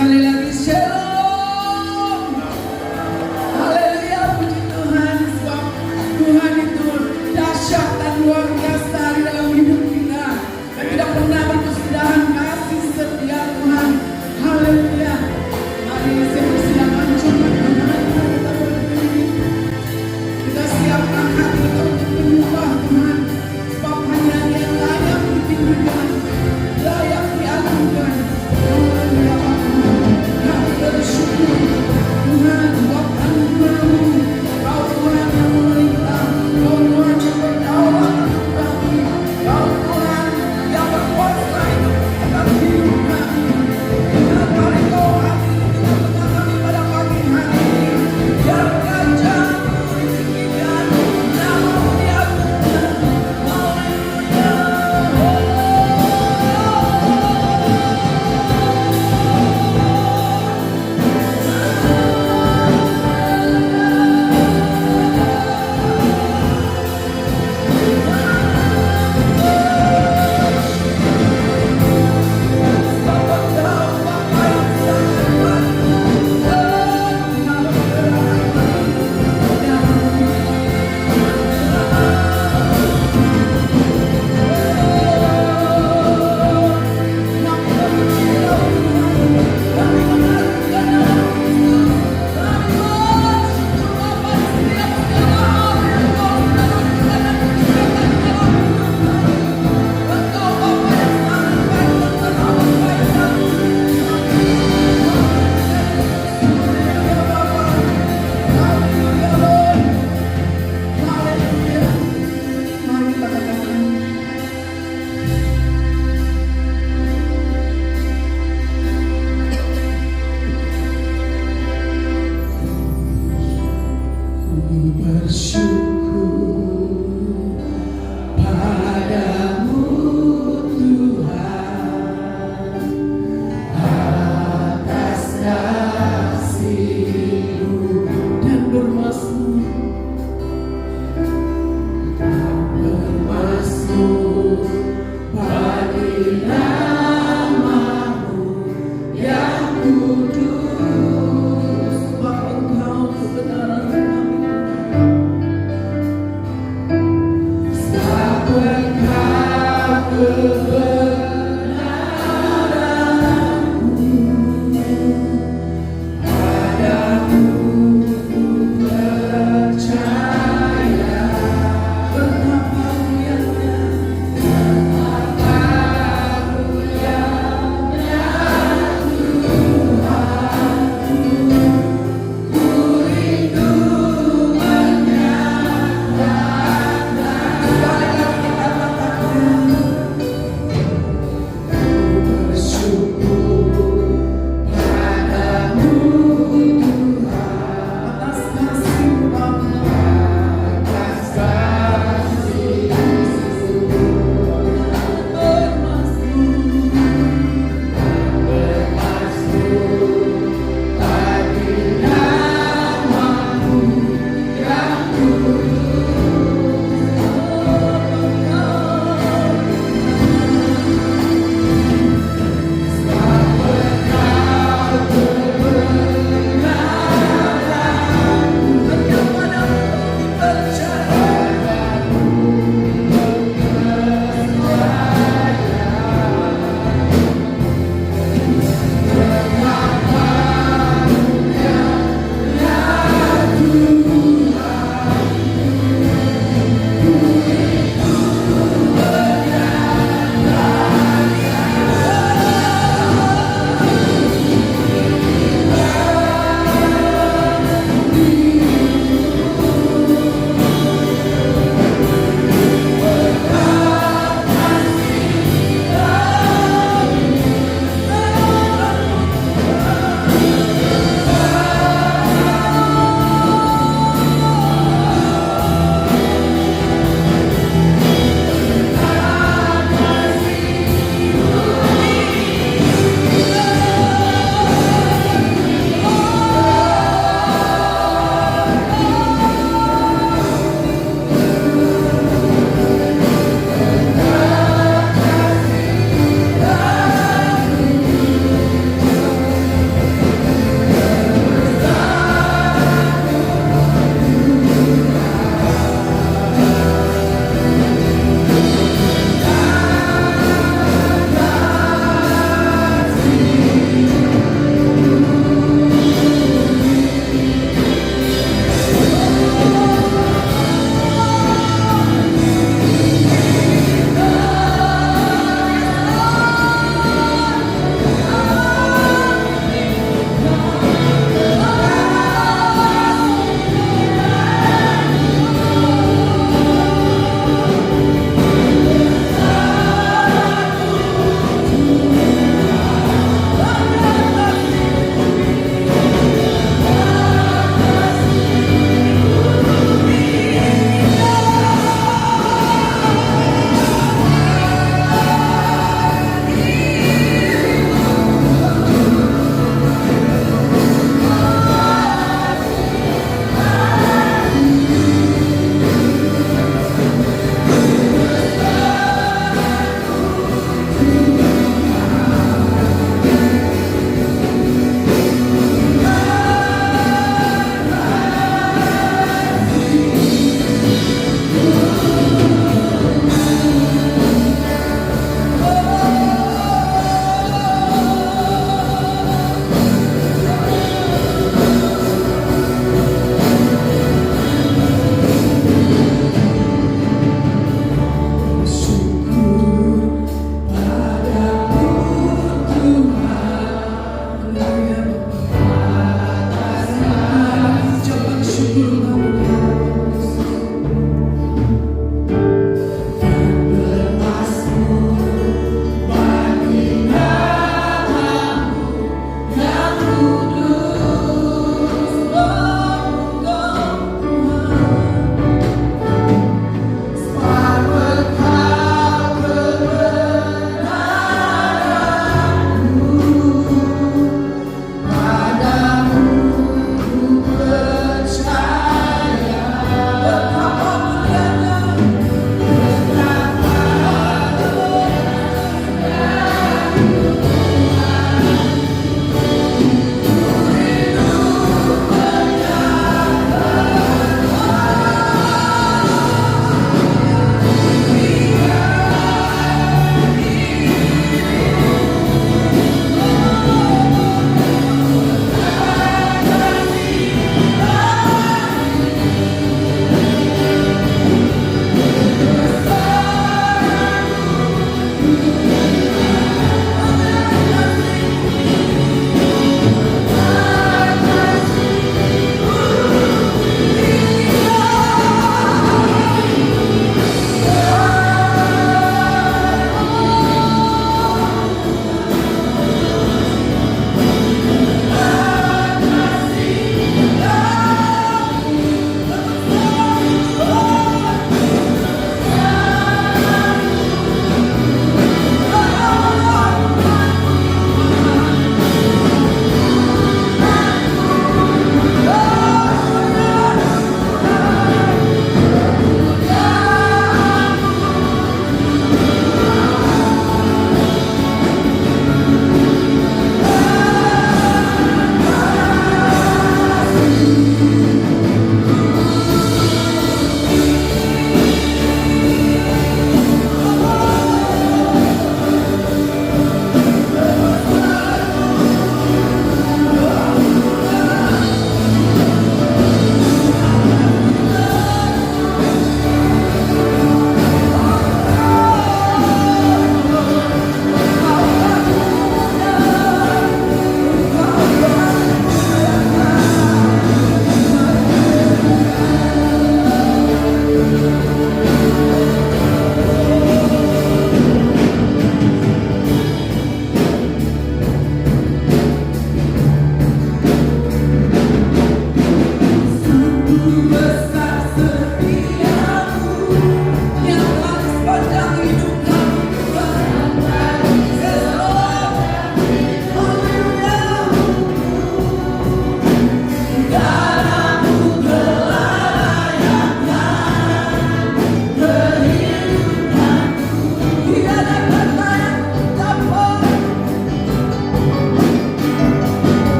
Sekali lagi shalom. Haleluya, puji Tuhan. Sebab Tuhan itu dahsyat dan luar biasa di dalam hidup kita. Dan tidak pernah berkesudahan kasih setia Tuhan. Haleluya. Mari saya persilakan coba Tuhan kita berdiri. Kita siapkan hati kita untuk menyembah Tuhan. Sebab hanya Dia yang layak ditinggikan, layak diagungkan. Haleluya.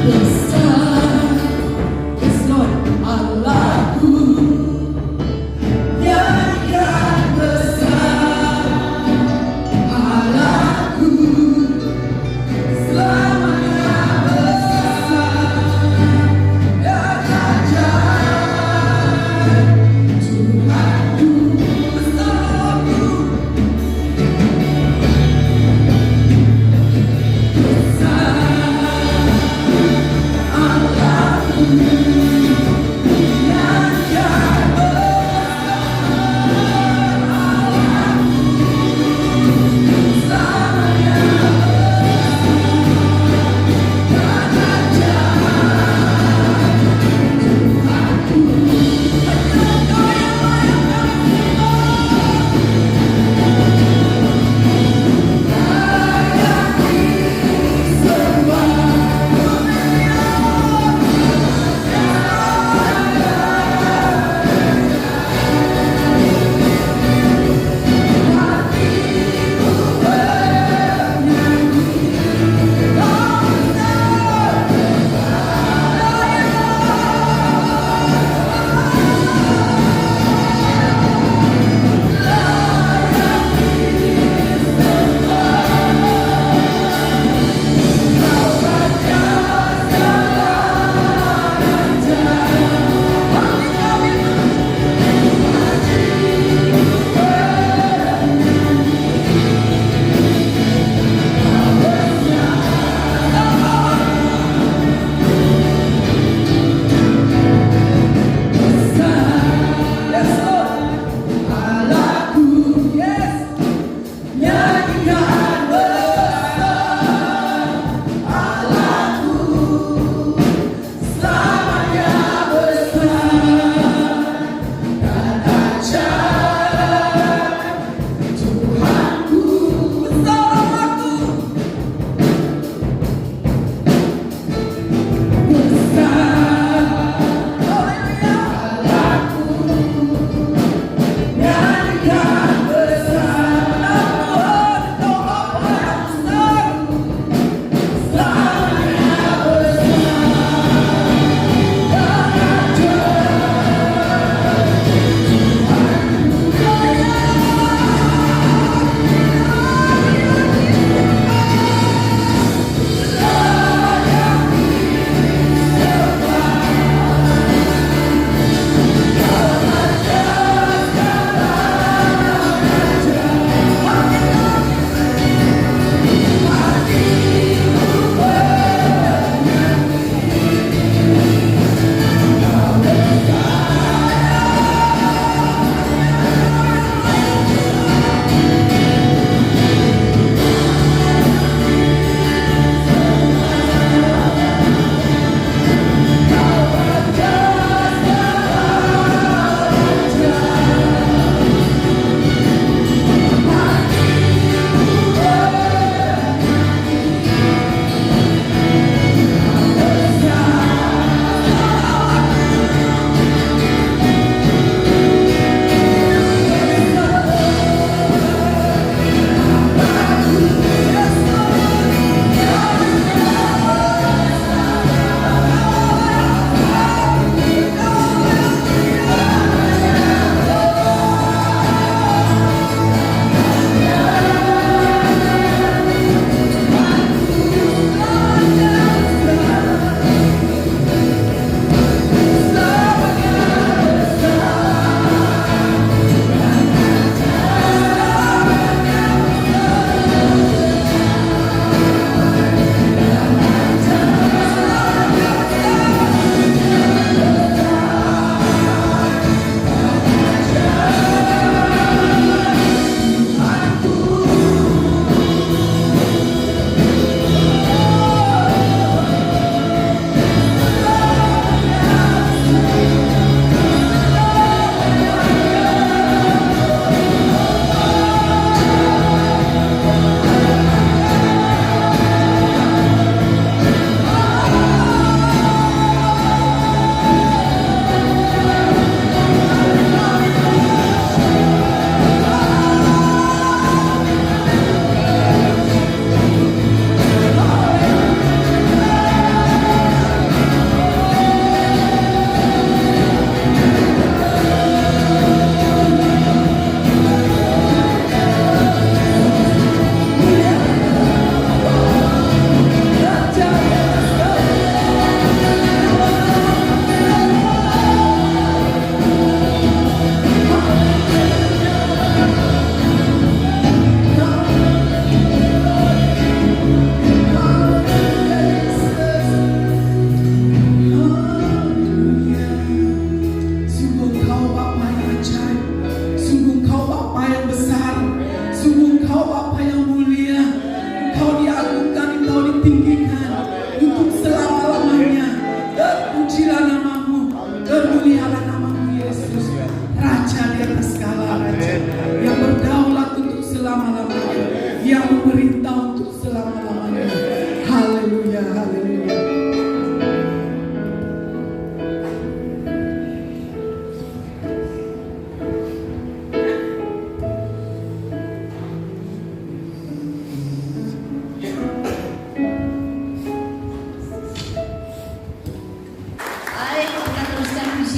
besar. Yes Lord, Allahku yang besar, Allahku selamanya besar, yang ajaib, Tuhanku besarku,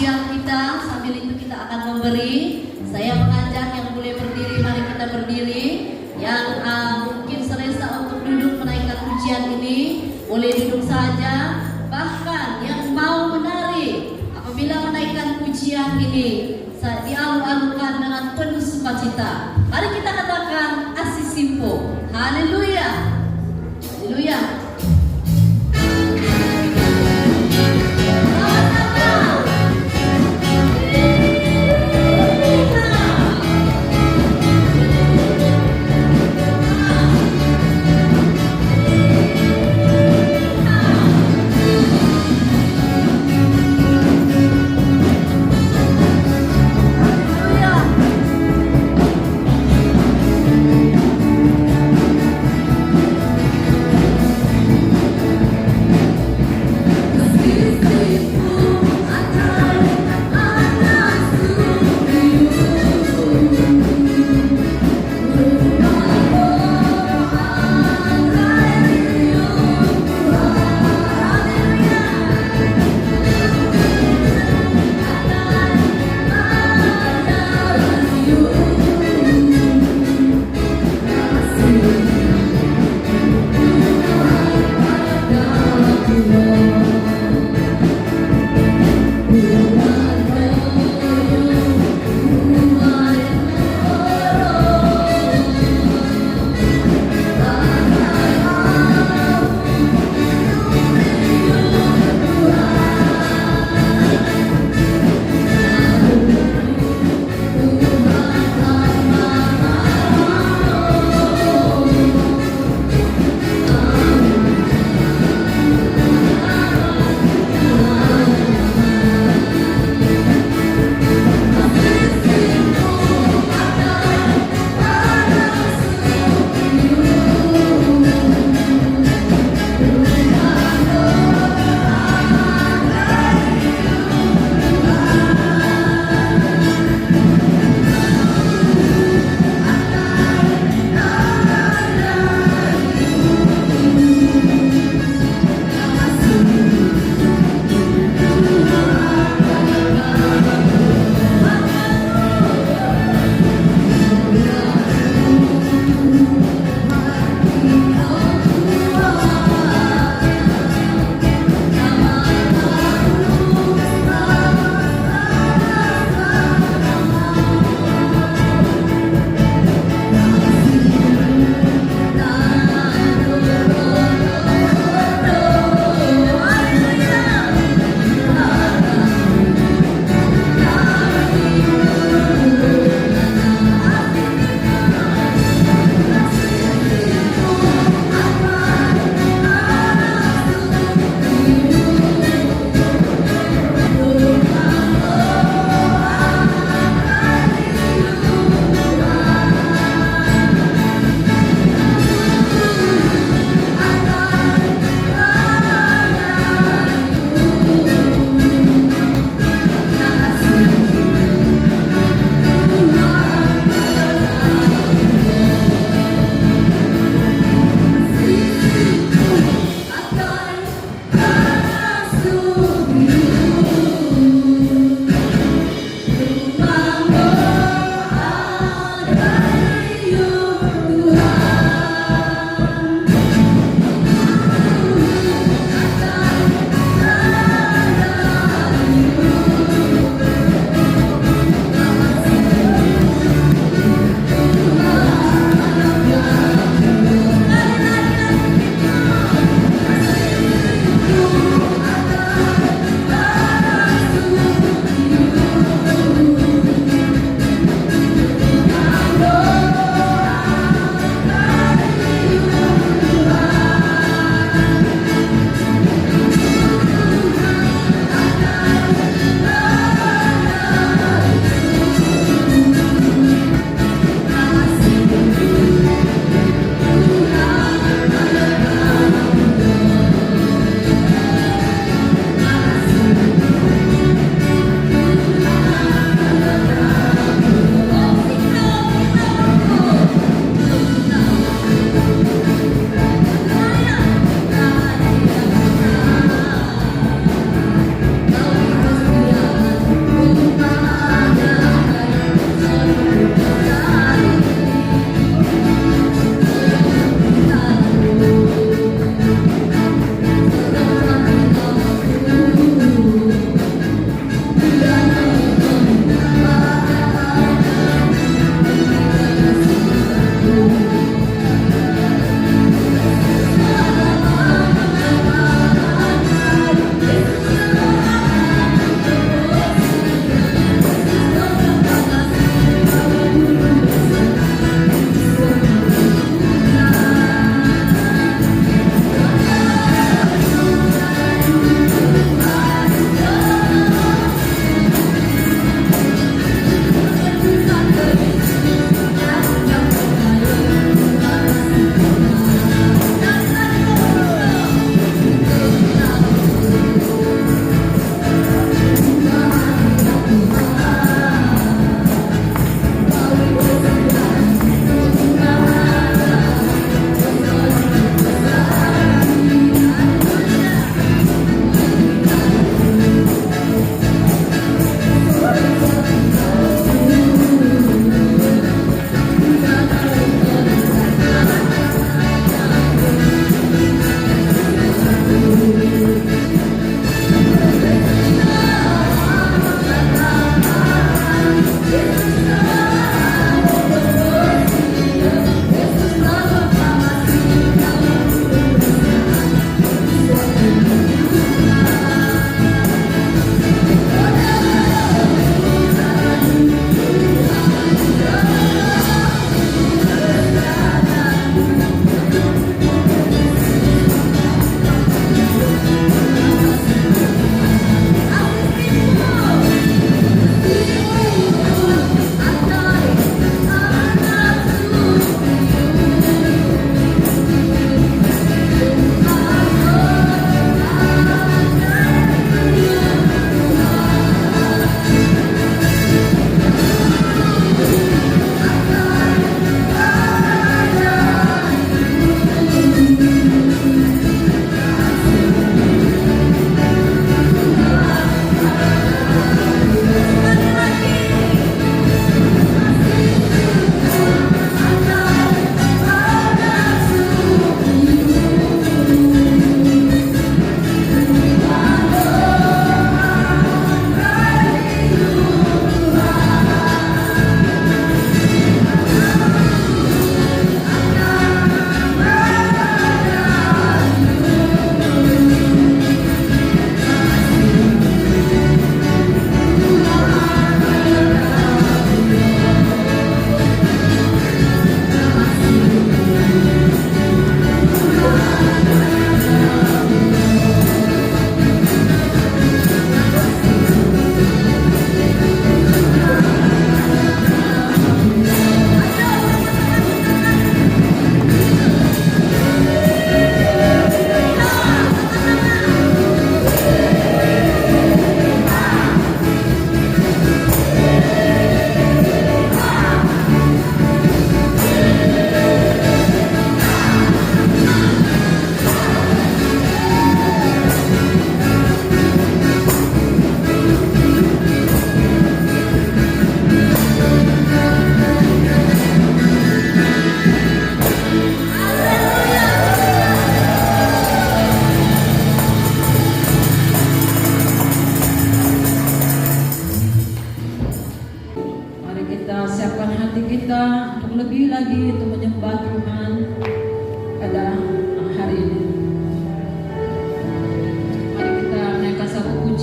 pujian kita. Sambil itu kita akan memberi. Saya mengajak yang boleh berdiri, mari kita berdiri. Yang mungkin selesa untuk duduk menaikkan pujian ini, boleh duduk saja. Bahkan yang mau menari, apabila menaikkan pujian ini, dialu-alukan dengan penuh sukacita. Mari kita katakan Asisimpo. Haleluya. Haleluya.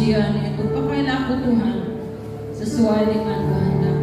pujian itu. Pakailah aku Tuhan sesuai dengan kehendak.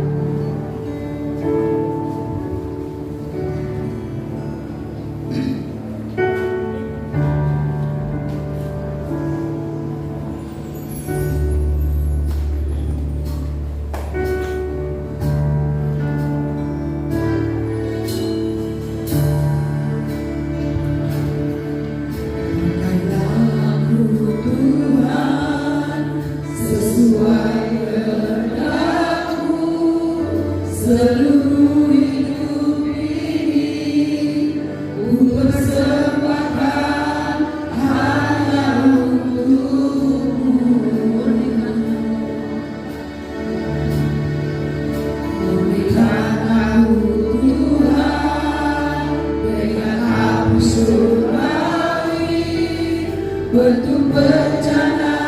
Bentuk bencana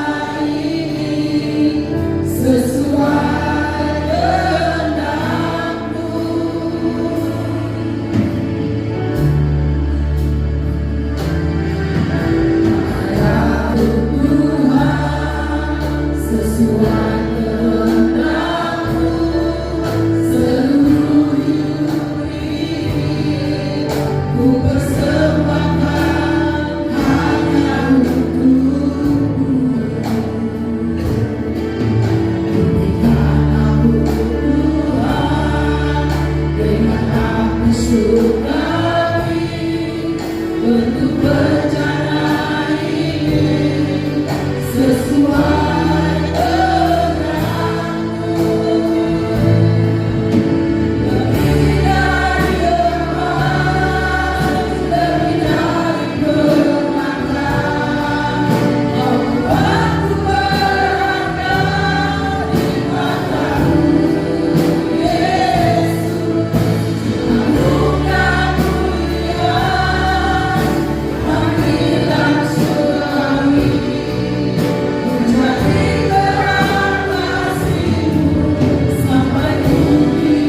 ini sesuai kehendak-Mu. Makanya Tuhan sesuai kehendak-Mu, seluruh hidup ini ku persembahkan hanya bentuk bencana ini sesuai kehendak-Mu. Lebih dari emas, lebih dari permata, Kau buatku berharga di mata-Mu, Yesus. Anugerah mulia, panggilan surgawi, menjadi terang kasih-Mu sampai bumi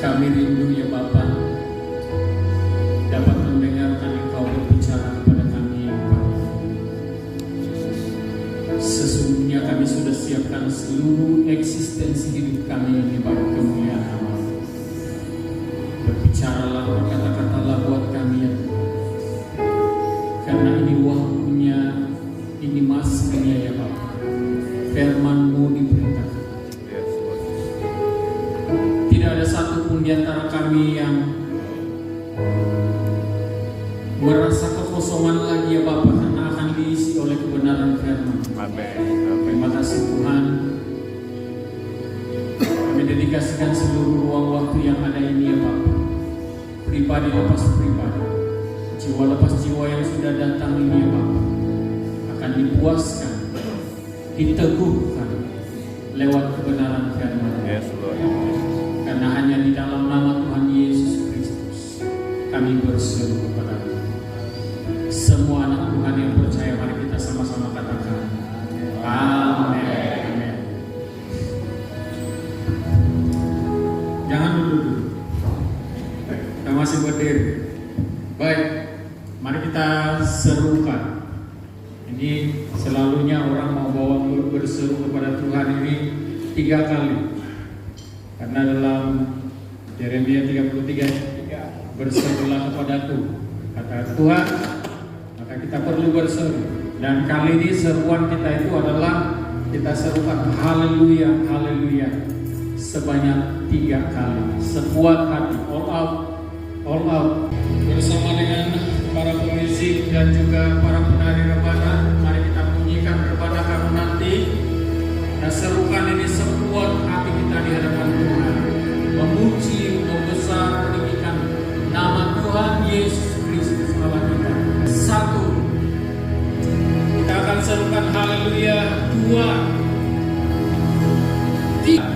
Kami rindu ya Bapa dapat mendengarkan Engkau berbicara kepada kami. Sesungguhnya kami sudah siapkan seluruh eksistensi hidup kami ini bagi kemuliaan nama. Berbicaralah, berkata-katalah buat kami ya Tuhan. Karena ini waktunya, ini masanya ya Bapa. Firman-Mu diberitakan. Tidak ada satupun di antara kami yang merasa kekosongan lagi ya Bapa, karena akan diisi oleh kebenaran firman. Amin. Terima kasih Tuhan. Kami dedikasikan seluruh ruang waktu yang ada ini ya Bapa. Pribadi lepas pribadi, jiwa lepas jiwa yang sudah datang ini ya Bapa, akan dipuaskan, diteguhkan lewat kebenaran firman. Yes, Lord. Karena hanya di dalam nama Tuhan Yesus Kristus kami berseru kepada-Mu. Semua anak Tuhan yang percaya, mari kita sama-sama katakan amin. Jangan duduk. Kita masih berdiri. Baik, mari kita serukan. Ini selalunya orang mau bawa berseru kepada Tuhan ini 3 kali. Karena dalam Yeremia 33 berserulah kepadaku, kata Tuhan, maka kita perlu berseru. Dan kali ini seruan kita itu adalah kita serukan haleluya, haleluya sebanyak 3 kali, sekuat hati, all out, all out. Bersama dengan para pemusik dan juga para penari rebana, mari kita bunyikan rebana kamu nanti. Dan serukan ini sekuat hati kita di hadapan Tuhan, memuji, membesar, meninggikan nama Tuhan Yesus Kristus Allah kita. 1, kita akan serukan haleluya. 2, 3.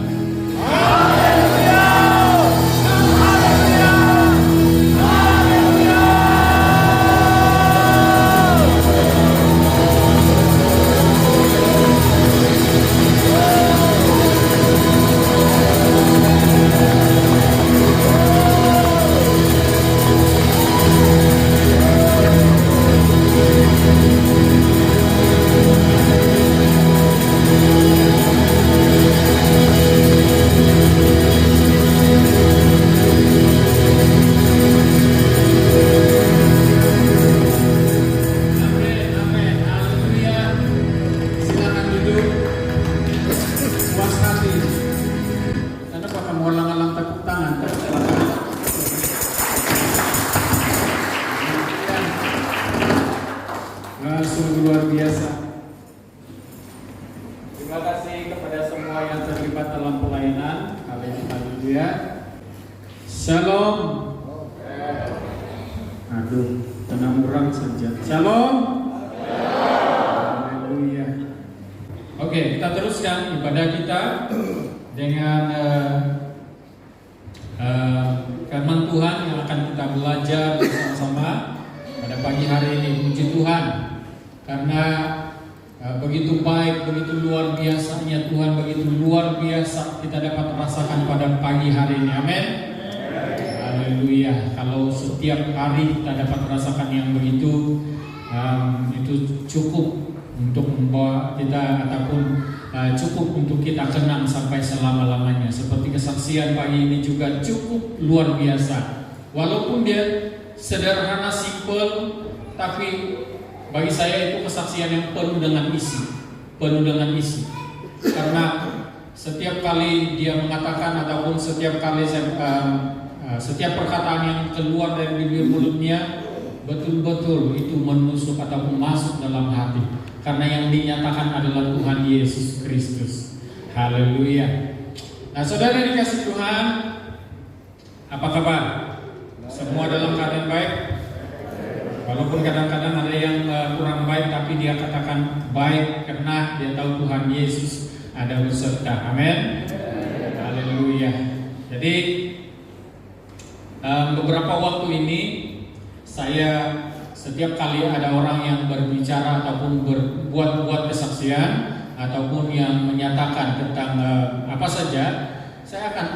Sungguh luar biasa. Terima kasih kepada semua yang terlibat dalam pelayanan. Haleluya. Shalom. Aduh, tenang orang saja. Shalom. Haleluya. Oke, kita teruskan ibadah kita dengan firman Tuhan yang akan kita belajar bersama-sama pada pagi hari ini. Puji Tuhan, karena begitu baik, begitu luar biasanya Tuhan, begitu luar biasa kita dapat merasakan pada pagi hari ini. Amin. Haleluya. Kalau setiap hari kita dapat merasakan yang begitu, itu cukup untuk membawa kita, ataupun cukup untuk kita kenang sampai selama-lamanya. Seperti kesaksian pagi ini juga cukup luar biasa. Walaupun dia sederhana, simple, tapi bagi saya itu kesaksian yang penuh dengan isi. Penuh dengan isi. Karena setiap kali dia mengatakan, ataupun setiap kali setiap perkataan yang keluar dari bibir mulutnya betul-betul itu menusuk ataupun masuk dalam hati. Karena yang dinyatakan adalah Tuhan Yesus Kristus. Haleluya. Nah, saudara dikasih Tuhan, apa kabar? Semua dalam keadaan baik? Walaupun kadang-kadang ada yang kurang baik, tapi dia katakan baik karena dia tahu Tuhan Yesus ada beserta. Amin. Haleluya. Jadi beberapa waktu ini saya setiap kali ada orang yang berbicara ataupun berbuat kesaksian ataupun yang menyatakan tentang apa saja, saya akan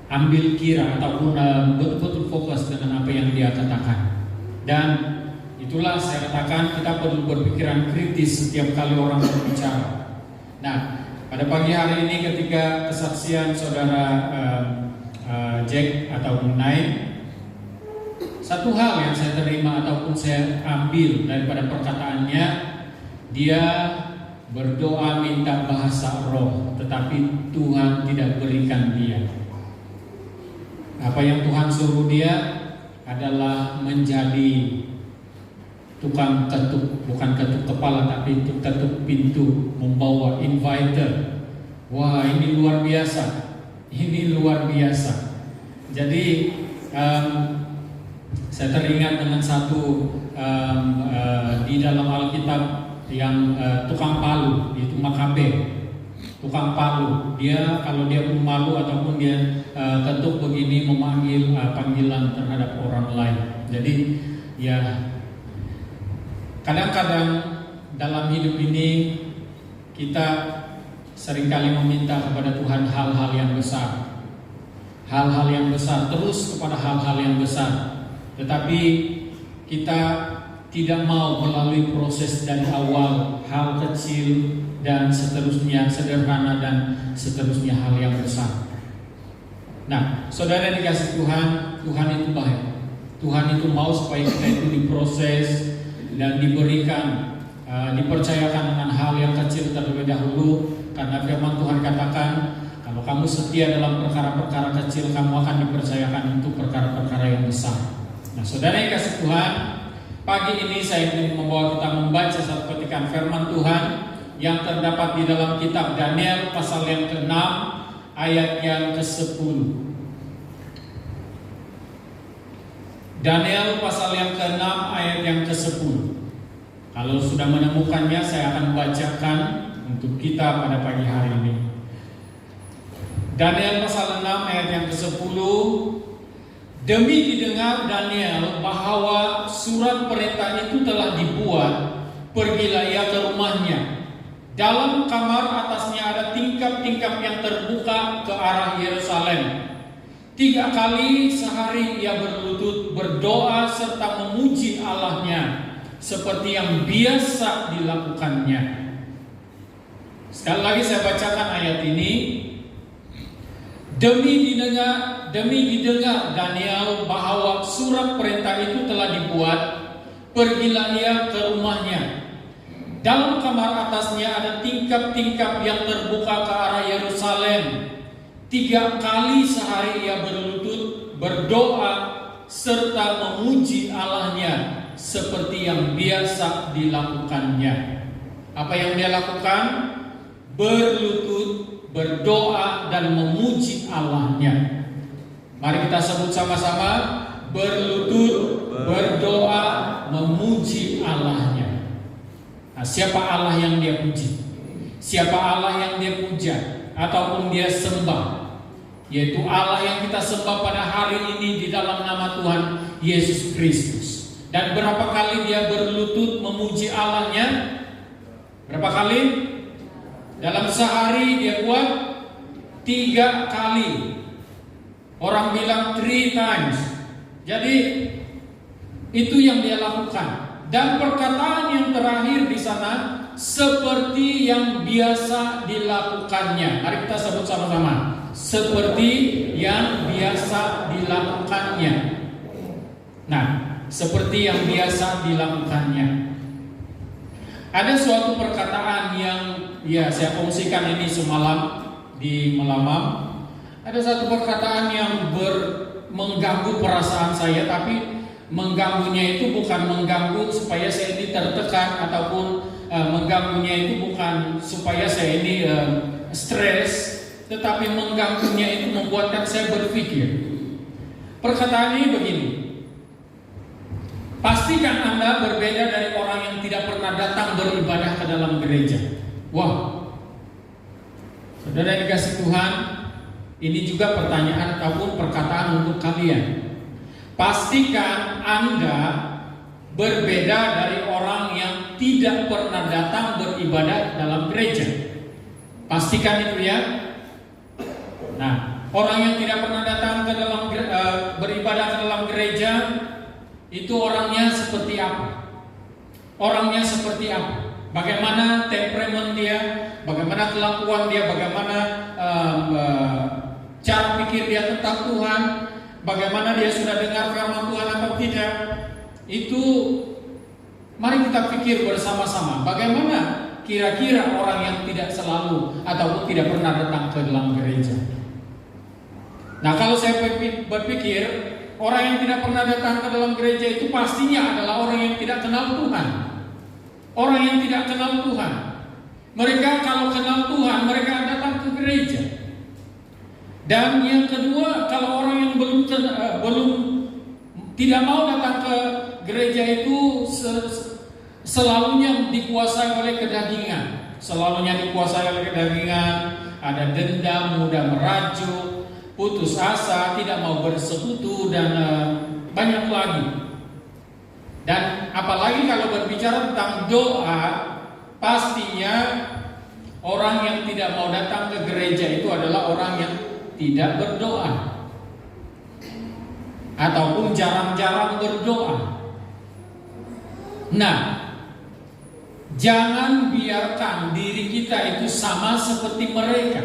ambil kira ataupun betul-betul fokus dengan apa yang dia katakan. Dan itulah saya katakan kita perlu berpikiran kritis setiap kali orang berbicara. Nah, pada pagi hari ini ketika kesaksian saudara Jack ataupun Naim, satu hal yang saya terima ataupun saya ambil daripada perkataannya, dia berdoa minta bahasa roh, tetapi Tuhan tidak berikan dia. Apa yang Tuhan suruh dia adalah menjadi tukang ketuk, bukan ketuk kepala tapi ketuk pintu, membawa inviter. Wah, ini luar biasa. Ini luar biasa. Jadi saya teringat dengan satu di dalam Alkitab yang tukang palu, itu Makabe. Tukang palu, dia kalau dia malu ataupun dia ketuk begini memanggil panggilan terhadap orang lain. Jadi ya kadang-kadang dalam hidup ini kita seringkali meminta kepada Tuhan hal-hal yang besar. Hal-hal yang besar, terus kepada hal-hal yang besar. Tetapi kita tidak mau melalui proses dari awal, hal kecil dan seterusnya, sederhana dan seterusnya hal yang besar. Nah, saudara dikasih Tuhan, Tuhan itu baik. Tuhan itu mau supaya kita itu diproses dan diberikan, dipercayakan dengan hal yang kecil terlebih dahulu. Karena firman Tuhan katakan, kalau kamu setia dalam perkara-perkara kecil, kamu akan dipercayakan untuk perkara-perkara yang besar. Nah, saudara yang kasih Tuhan, pagi ini saya ingin membawa kita membaca satu petikan firman Tuhan yang terdapat di dalam kitab Daniel pasal yang ke-6 ayat yang ke-10. Daniel pasal yang ke-6 ayat yang ke-10. Kalau sudah menemukannya, saya akan bacakan untuk kita pada pagi hari ini. Daniel pasal 6 ayat yang ke-10. Demi didengar Daniel bahwa surat perintah itu telah dibuat, pergilah ia ke rumahnya. Dalam kamar atasnya ada tingkap-tingkap yang terbuka ke arah Yerusalem. 3 kali sehari ia berlutut berdoa serta memuji Allahnya seperti yang biasa dilakukannya. Sekali lagi saya bacakan ayat ini. Demi didengar Daniel bahwa surat perintah itu telah dibuat, pergilah ia ke rumahnya. Dalam kamar atasnya ada tingkap-tingkap yang terbuka ke arah Yerusalem. 3 kali sehari ia berlutut berdoa serta memuji Allahnya seperti yang biasa dilakukannya. Apa yang dia lakukan? Berlutut, berdoa, dan memuji Allahnya. Mari kita sebut sama-sama, berlutut, berdoa, memuji Allahnya. Nah, siapa Allah yang dia puji? Siapa Allah yang dia puja ataupun dia sembah? Yaitu Allah yang kita sembah pada hari ini di dalam nama Tuhan Yesus Kristus. Dan berapa kali dia berlutut memuji Allahnya? Berapa kali? Dalam sehari dia buat 3 kali. Orang bilang 3 times. Jadi itu yang dia lakukan. Dan perkataan yang terakhir di sana, seperti yang biasa dilakukannya. Mari kita sebut sama-sama. Seperti yang biasa dilakukannya. Nah, seperti yang biasa dilakukannya. Ada suatu perkataan yang saya kongsikan ini semalam di Melamam. Ada satu perkataan yang mengganggu perasaan saya, tapi mengganggunya itu bukan mengganggu supaya saya ini tertekan, ataupun mengganggunya itu bukan supaya saya ini stres, tetapi mengganggunya itu membuatkan saya berpikir. Perkataan ini begini: pastikan Anda berbeda dari orang yang tidak pernah datang beribadah ke dalam gereja. Wah, saudara yang dikasih Tuhan, ini juga pertanyaan ataupun perkataan untuk kalian. Pastikan Anda berbeda dari orang yang tidak pernah datang beribadah dalam gereja. Pastikan itu ya. Nah, orang yang tidak pernah datang ke dalam beribadah ke dalam gereja, itu orangnya seperti apa? Orangnya seperti apa? Bagaimana temperamen dia? Bagaimana kelakuan dia? Bagaimana cara pikir dia tentang Tuhan? Bagaimana dia sudah dengar firman Tuhan atau tidak? Itu mari kita pikir bersama-sama. Bagaimana kira-kira orang yang tidak selalu ataupun tidak pernah datang ke dalam gereja? Nah, kalau saya berpikir, orang yang tidak pernah datang ke dalam gereja itu pastinya adalah orang yang tidak kenal Tuhan. Orang yang tidak kenal Tuhan. Mereka kalau kenal Tuhan, mereka datang ke gereja. Dan yang kedua, kalau orang yang belum tidak mau datang ke gereja itu selalunya dikuasai oleh kedagingan. Selalunya dikuasai oleh kedagingan, ada dendam, mudah merajuk, putus asa, tidak mau bersekutu, dan banyak lagi. Dan apalagi kalau berbicara tentang doa, pastinya orang yang tidak mau datang ke gereja itu adalah orang yang tidak berdoa ataupun jarang-jarang berdoa. Nah, jangan biarkan diri kita itu sama seperti mereka.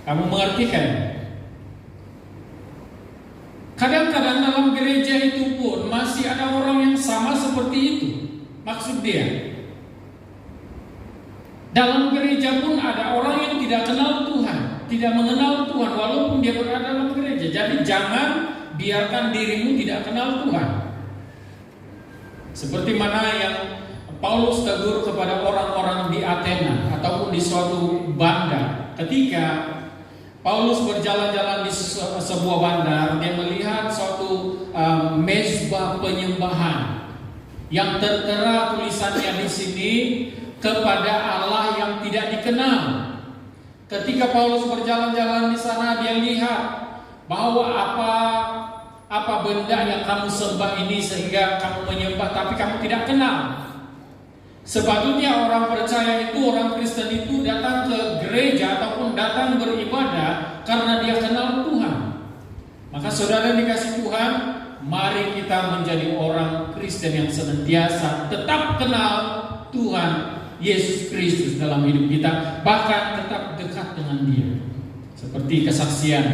Kamu mengerti kan? Kadang-kadang dalam gereja itu pun masih ada orang yang sama seperti itu. Maksud dia, dalam gereja pun ada orang yang tidak kenal Tuhan, tidak mengenal Tuhan walaupun dia berada dalam gereja. Jadi jangan biarkan dirimu tidak kenal Tuhan. Seperti mana yang Paulus tegur kepada orang-orang di Athena ataupun di suatu bandar. Ketika Paulus berjalan-jalan di sebuah bandar, dia melihat suatu mezbah penyembahan yang tertera tulisannya di sini, kepada Allah yang tidak dikenal. Ketika Paulus berjalan-jalan di sana, dia lihat bahwa apa benda yang kamu sembah ini sehingga kamu menyembah tapi kamu tidak kenal. Sepatutnya orang percaya itu, orang Kristen itu datang ke gereja ataupun datang beribadah karena dia kenal Tuhan. Maka saudara dikasih Tuhan, mari kita menjadi orang Kristen yang senantiasa tetap kenal Tuhan Yesus Kristus dalam hidup kita, bahkan tetap dekat dengan Dia. Seperti kesaksian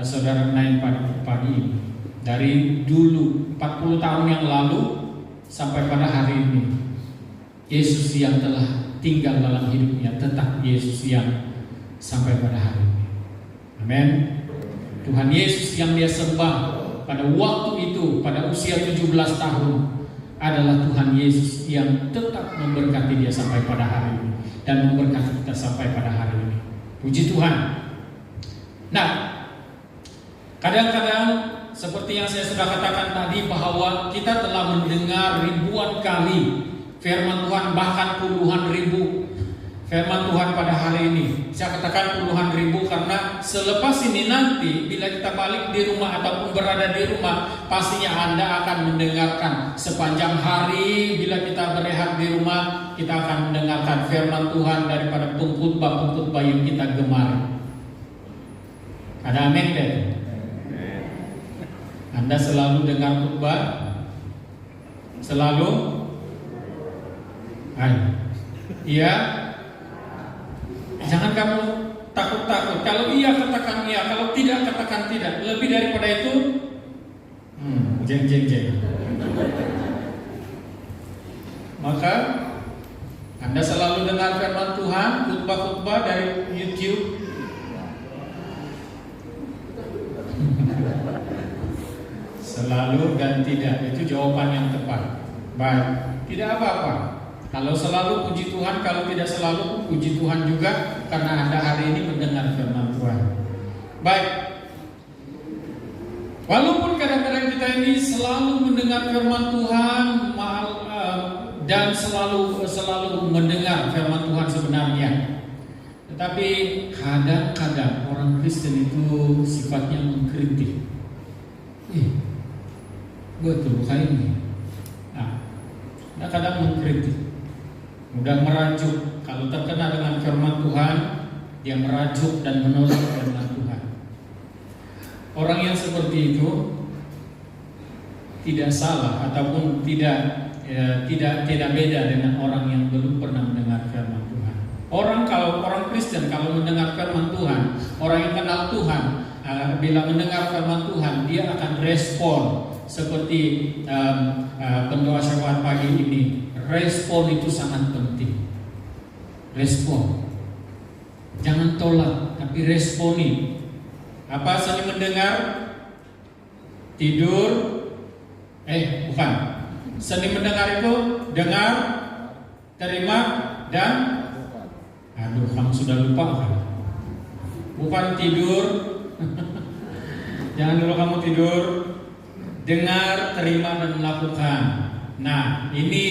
saudara Nain pagi ini, dari dulu 40 tahun yang lalu sampai pada hari ini, Yesus yang telah tinggal dalam hidupnya tetap Yesus yang sampai pada hari ini. Amin. Tuhan Yesus yang dia sembah pada waktu itu, pada usia 17 tahun, adalah Tuhan Yesus yang tetap memberkati dia sampai pada hari ini dan memberkati kita sampai pada hari ini. Puji Tuhan. Nah, kadang-kadang seperti yang saya sudah katakan tadi, bahwa kita telah mendengar ribuan kali firman Tuhan, bahkan puluhan ribu firman Tuhan pada hari ini. Saya katakan puluhan ribu karena selepas ini nanti bila kita balik di rumah ataupun berada di rumah, pastinya Anda akan mendengarkan sepanjang hari. Bila kita berehat di rumah, kita akan mendengarkan firman Tuhan daripada pengkhotbah yang kita gemari. Ada amin kan? Anda selalu dengar khotbah? Selalu? Iya? Jangan kamu takut-takut. Kalau iya katakan iya, kalau tidak katakan tidak. Lebih daripada itu, jeng. Maka Anda selalu dengar firman Tuhan, khotbah-khotbah dari YouTube. Selalu dan tidak, itu jawaban yang tepat. Baik, tidak apa-apa. Kalau selalu puji Tuhan, kalau tidak selalu puji Tuhan juga, karena Anda hari ini mendengar firman Tuhan. Baik. Walaupun kadang-kadang kita ini selalu mendengar firman Tuhan dan selalu mendengar firman Tuhan sebenarnya, tetapi kadang-kadang orang Kristen itu sifatnya mengkritik. Betul bukan ini. Nah, kadang mengkritik, mudah merajuk. Kalau terkena dengan firman Tuhan, dia merajuk dan menolak firman Tuhan. Orang yang seperti itu tidak salah ataupun tidak beda dengan orang yang belum pernah mendengar firman Tuhan. Kalau orang Kristen kalau mendengar firman Tuhan, orang yang kenal Tuhan, bila mendengar firman Tuhan, dia akan respon seperti pendoa syafaat pagi ini. Respon itu sangat penting. Respon, jangan tolak, tapi responi. Apa saling mendengar? Tidur? Bukan. Seni mendengar itu dengar, terima, dan kamu sudah lupa kan? Bukan tidur. Jangan dulu kamu tidur. Dengar, terima, dan melakukan. Nah, ini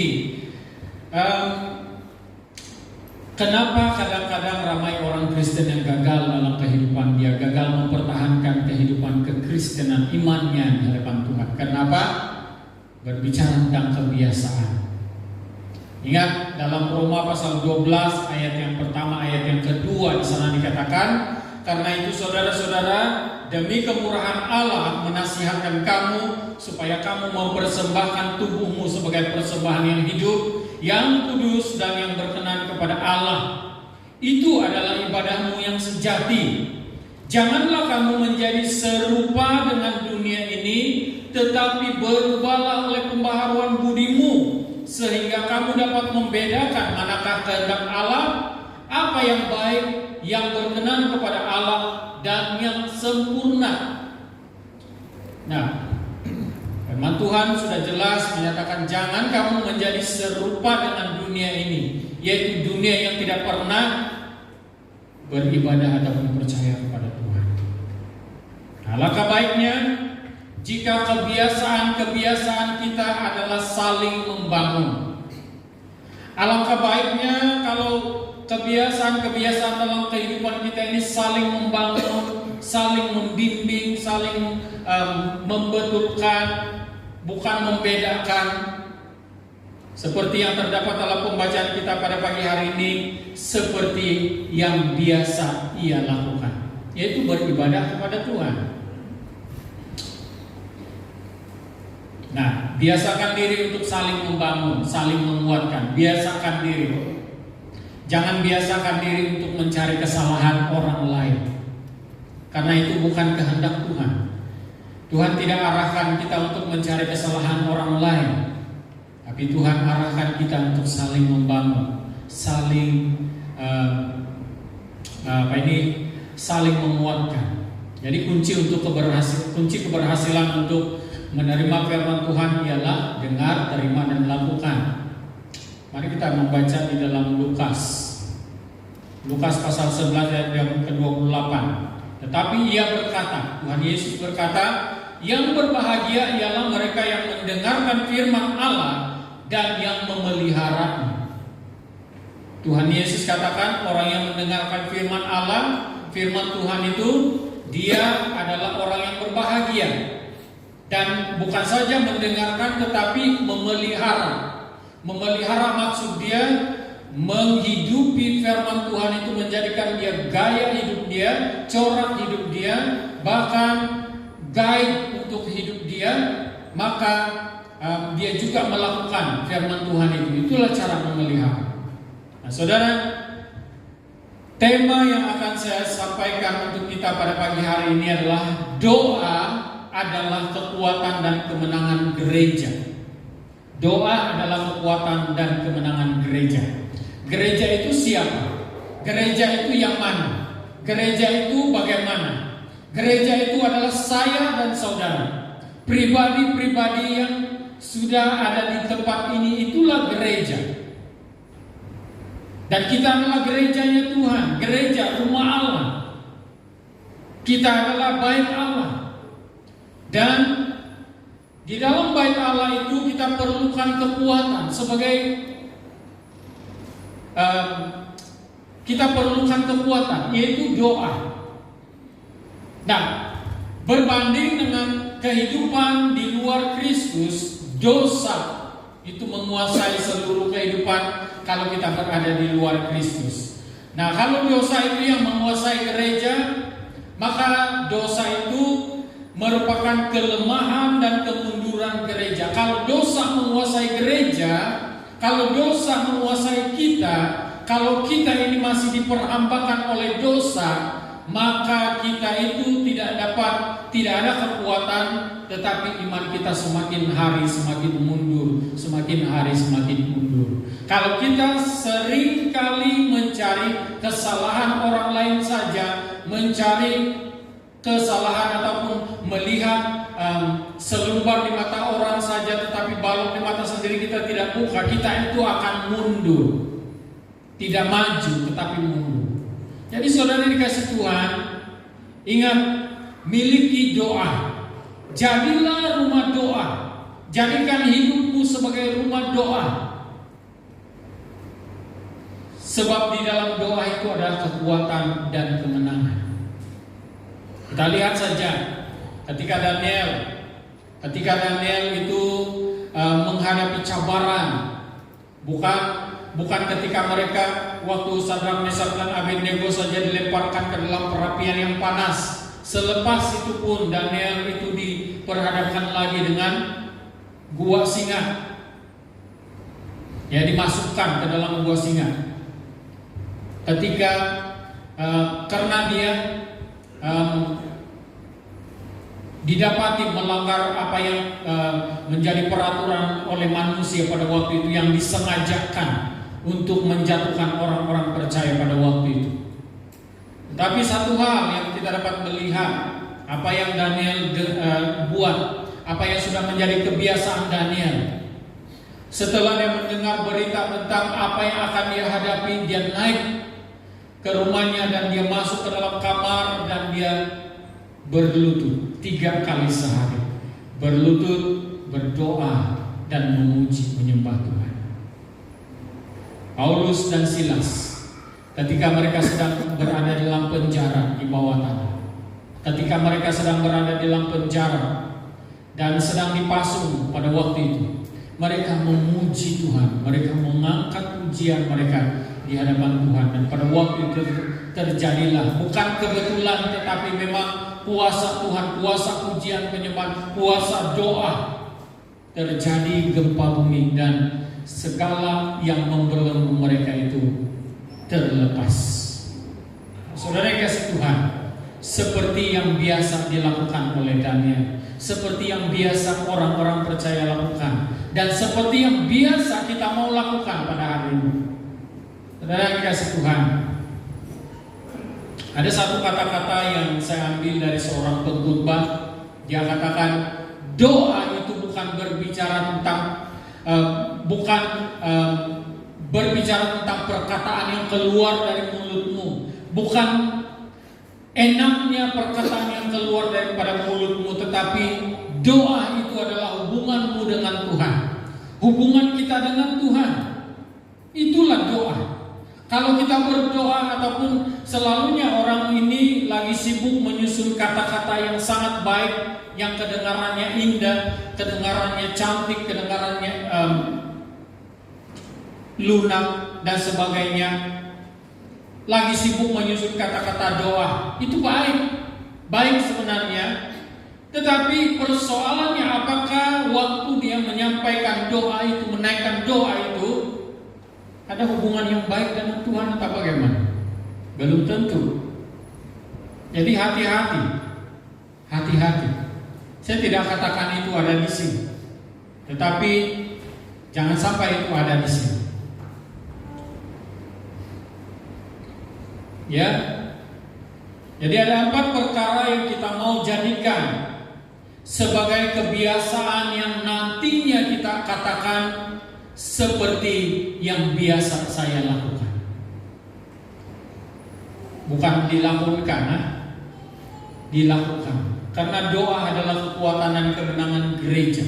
kenapa kadang-kadang ramai orang Kristen yang gagal dalam kehidupan dia, gagal mempertahankan kehidupan kekristenan imannya di hadapan Tuhan. Kenapa? Berbicara tentang kebiasaan. Ingat dalam Roma pasal 12 ayat yang pertama, ayat yang kedua, di sana dikatakan, karena itu saudara-saudara, demi kemurahan Allah menasihatkan kamu supaya kamu mempersembahkan tubuhmu sebagai persembahan yang hidup, yang kudus dan yang berkenan kepada Allah. Itu adalah ibadahmu yang sejati. Janganlah kamu menjadi serupa dengan dunia ini, tetapi berubahlah oleh pembaharuan budimu, sehingga kamu dapat membedakan manakah kehendak Allah, apa yang baik, yang berkenan kepada Allah, dan yang sempurna. Nah, firman Tuhan sudah jelas menyatakan jangan kamu menjadi serupa dengan dunia ini, yaitu dunia yang tidak pernah beribadah ataupun percaya kepada Tuhan. Alangkah baiknya jika kebiasaan kita adalah saling membangun. Alangkah baiknya kalau kebiasaan dalam kehidupan kita ini saling membangun, saling membimbing, saling membetulkan, bukan membedakan. Seperti yang terdapat dalam pembacaan kita pada pagi hari ini, seperti yang biasa ia lakukan, yaitu beribadah kepada Tuhan. Nah, biasakan diri untuk saling membangun, saling menguatkan. Biasakan diri. Jangan biasakan diri untuk mencari kesalahan orang lain, karena itu bukan kehendak Tuhan. Tuhan tidak arahkan kita untuk mencari kesalahan orang lain, tapi Tuhan arahkan kita untuk saling membangun, saling saling menguatkan. Jadi kunci keberhasilan untuk menerima firman Tuhan ialah dengar, terima, dan lakukan. Mari kita membaca di dalam Lukas pasal 11 ayat yang ke-28. Tetapi ia berkata, Tuhan Yesus berkata, yang berbahagia ialah mereka yang mendengarkan firman Allah dan yang memeliharanya. Tuhan Yesus katakan orang yang mendengarkan firman Allah, firman Tuhan itu, dia adalah orang yang berbahagia. Dan bukan saja mendengarkan tetapi memelihara. Memelihara maksud dia menghidupi firman Tuhan itu, menjadikan dia gaya hidup dia, corak hidup dia, bahkan guide untuk hidup dia. Maka dia juga melakukan firman Tuhan itu. Itulah cara memelihara. Nah, saudara, tema yang akan saya sampaikan untuk kita pada pagi hari ini adalah doa adalah kekuatan dan kemenangan gereja. Doa adalah kekuatan dan kemenangan gereja. Gereja itu siapa? Gereja itu yang mana? Gereja itu bagaimana? Gereja itu adalah saya dan saudara. Pribadi-pribadi yang sudah ada di tempat ini, itulah gereja. Dan kita adalah gerejanya Tuhan, gereja rumah Allah. Kita adalah bait Allah. Dan di dalam bait Allah itu kita perlukan kekuatan sebagai kita perlukan kekuatan, yaitu doa. Nah, berbanding dengan kehidupan di luar Kristus, dosa itu menguasai seluruh kehidupan kalau kita berada di luar Kristus. Nah, kalau dosa itu yang menguasai gereja, maka dosa itu merupakan kelemahan dan kemunduran gereja. Kalau dosa menguasai gereja, kalau dosa menguasai kita, kalau kita ini masih diperhambakan oleh dosa, maka kita itu tidak ada kekuatan, tetapi iman kita semakin hari semakin mundur, semakin hari semakin mundur. Kalau kita seringkali mencari kesalahan orang lain saja, mencari kesalahan ataupun melihat selumbar di mata orang saja, tetapi balok di mata sendiri kita tidak buka, kita itu akan mundur, tidak maju tetapi mundur. Jadi saudara dikasih Tuhan, ingat, miliki doa. Jadilah rumah doa. Jadikan hidupmu sebagai rumah doa. Sebab di dalam doa itu adalah kekuatan dan kemenangan. Kita lihat saja ketika Daniel itu menghadapi cabaran, bukan ketika mereka waktu Sadrak, Mesak dan Abednego saja dilemparkan ke dalam perapian yang panas. Selepas itu pun Daniel itu diperhadapkan lagi dengan gua singa. Ya, dimasukkan ke dalam gua singa. Ketika karena dia didapati melanggar apa yang menjadi peraturan oleh manusia pada waktu itu, yang disengajakan untuk menjatuhkan orang-orang percaya pada waktu itu. Tapi satu hal yang kita dapat melihat, apa yang Daniel buat, apa yang sudah menjadi kebiasaan Daniel. Setelah dia mendengar berita tentang apa yang akan dia hadapi, dia naik ke rumahnya dan dia masuk ke dalam kamar dan dia berlutut 3 kali sehari, berlutut, berdoa dan memuji, menyembah Tuhan. Paulus dan Silas, ketika mereka sedang berada di dalam penjara di bawah tanah, ketika mereka sedang berada di dalam penjara dan sedang dipasung pada waktu itu, mereka memuji Tuhan, mereka mengangkat pujian mereka di hadapan Tuhan. Dan pada waktu itu terjadilah, bukan kebetulan, tetapi memang kuasa Tuhan, kuasa pujian penyembahan, kuasa doa, terjadi gempa bumi dan segala yang membelenggu mereka itu terlepas. Saudara yang kasih Tuhan, seperti yang biasa dilakukan oleh Daniel, seperti yang biasa orang-orang percaya lakukan, dan seperti yang biasa kita mau lakukan pada hari ini. Saudara yang kasih Tuhan, Ada satu kata-kata yang saya ambil dari seorang pengkhotbah. Dia katakan, doa itu bukan berbicara tentang berbicara tentang perkataan yang keluar dari mulutmu, bukan enaknya perkataan yang keluar daripada mulutmu, tetapi doa itu adalah hubunganmu dengan Tuhan, hubungan kita dengan Tuhan. Itulah doa. Kalau kita berdoa ataupun selalunya orang ini lagi sibuk menyusun kata-kata yang sangat baik, yang kedengarannya indah, kedengarannya cantik, kedengarannya lunak dan sebagainya, lagi sibuk menyusun kata-kata doa. Itu baik sebenarnya. Tetapi persoalannya, apakah waktu dia menyampaikan doa itu, menaikkan doa itu, ada hubungan yang baik dengan Tuhan atau bagaimana? Belum tentu. Jadi hati-hati. Saya tidak katakan itu ada di sini, tetapi jangan sampai itu ada di sini. Ya. Jadi ada 4 perkara yang kita mau jadikan sebagai kebiasaan yang nantinya kita katakan seperti yang biasa saya lakukan. Bukan dilakukan, dilakukan. Karena doa adalah kekuatan dan kemenangan gereja.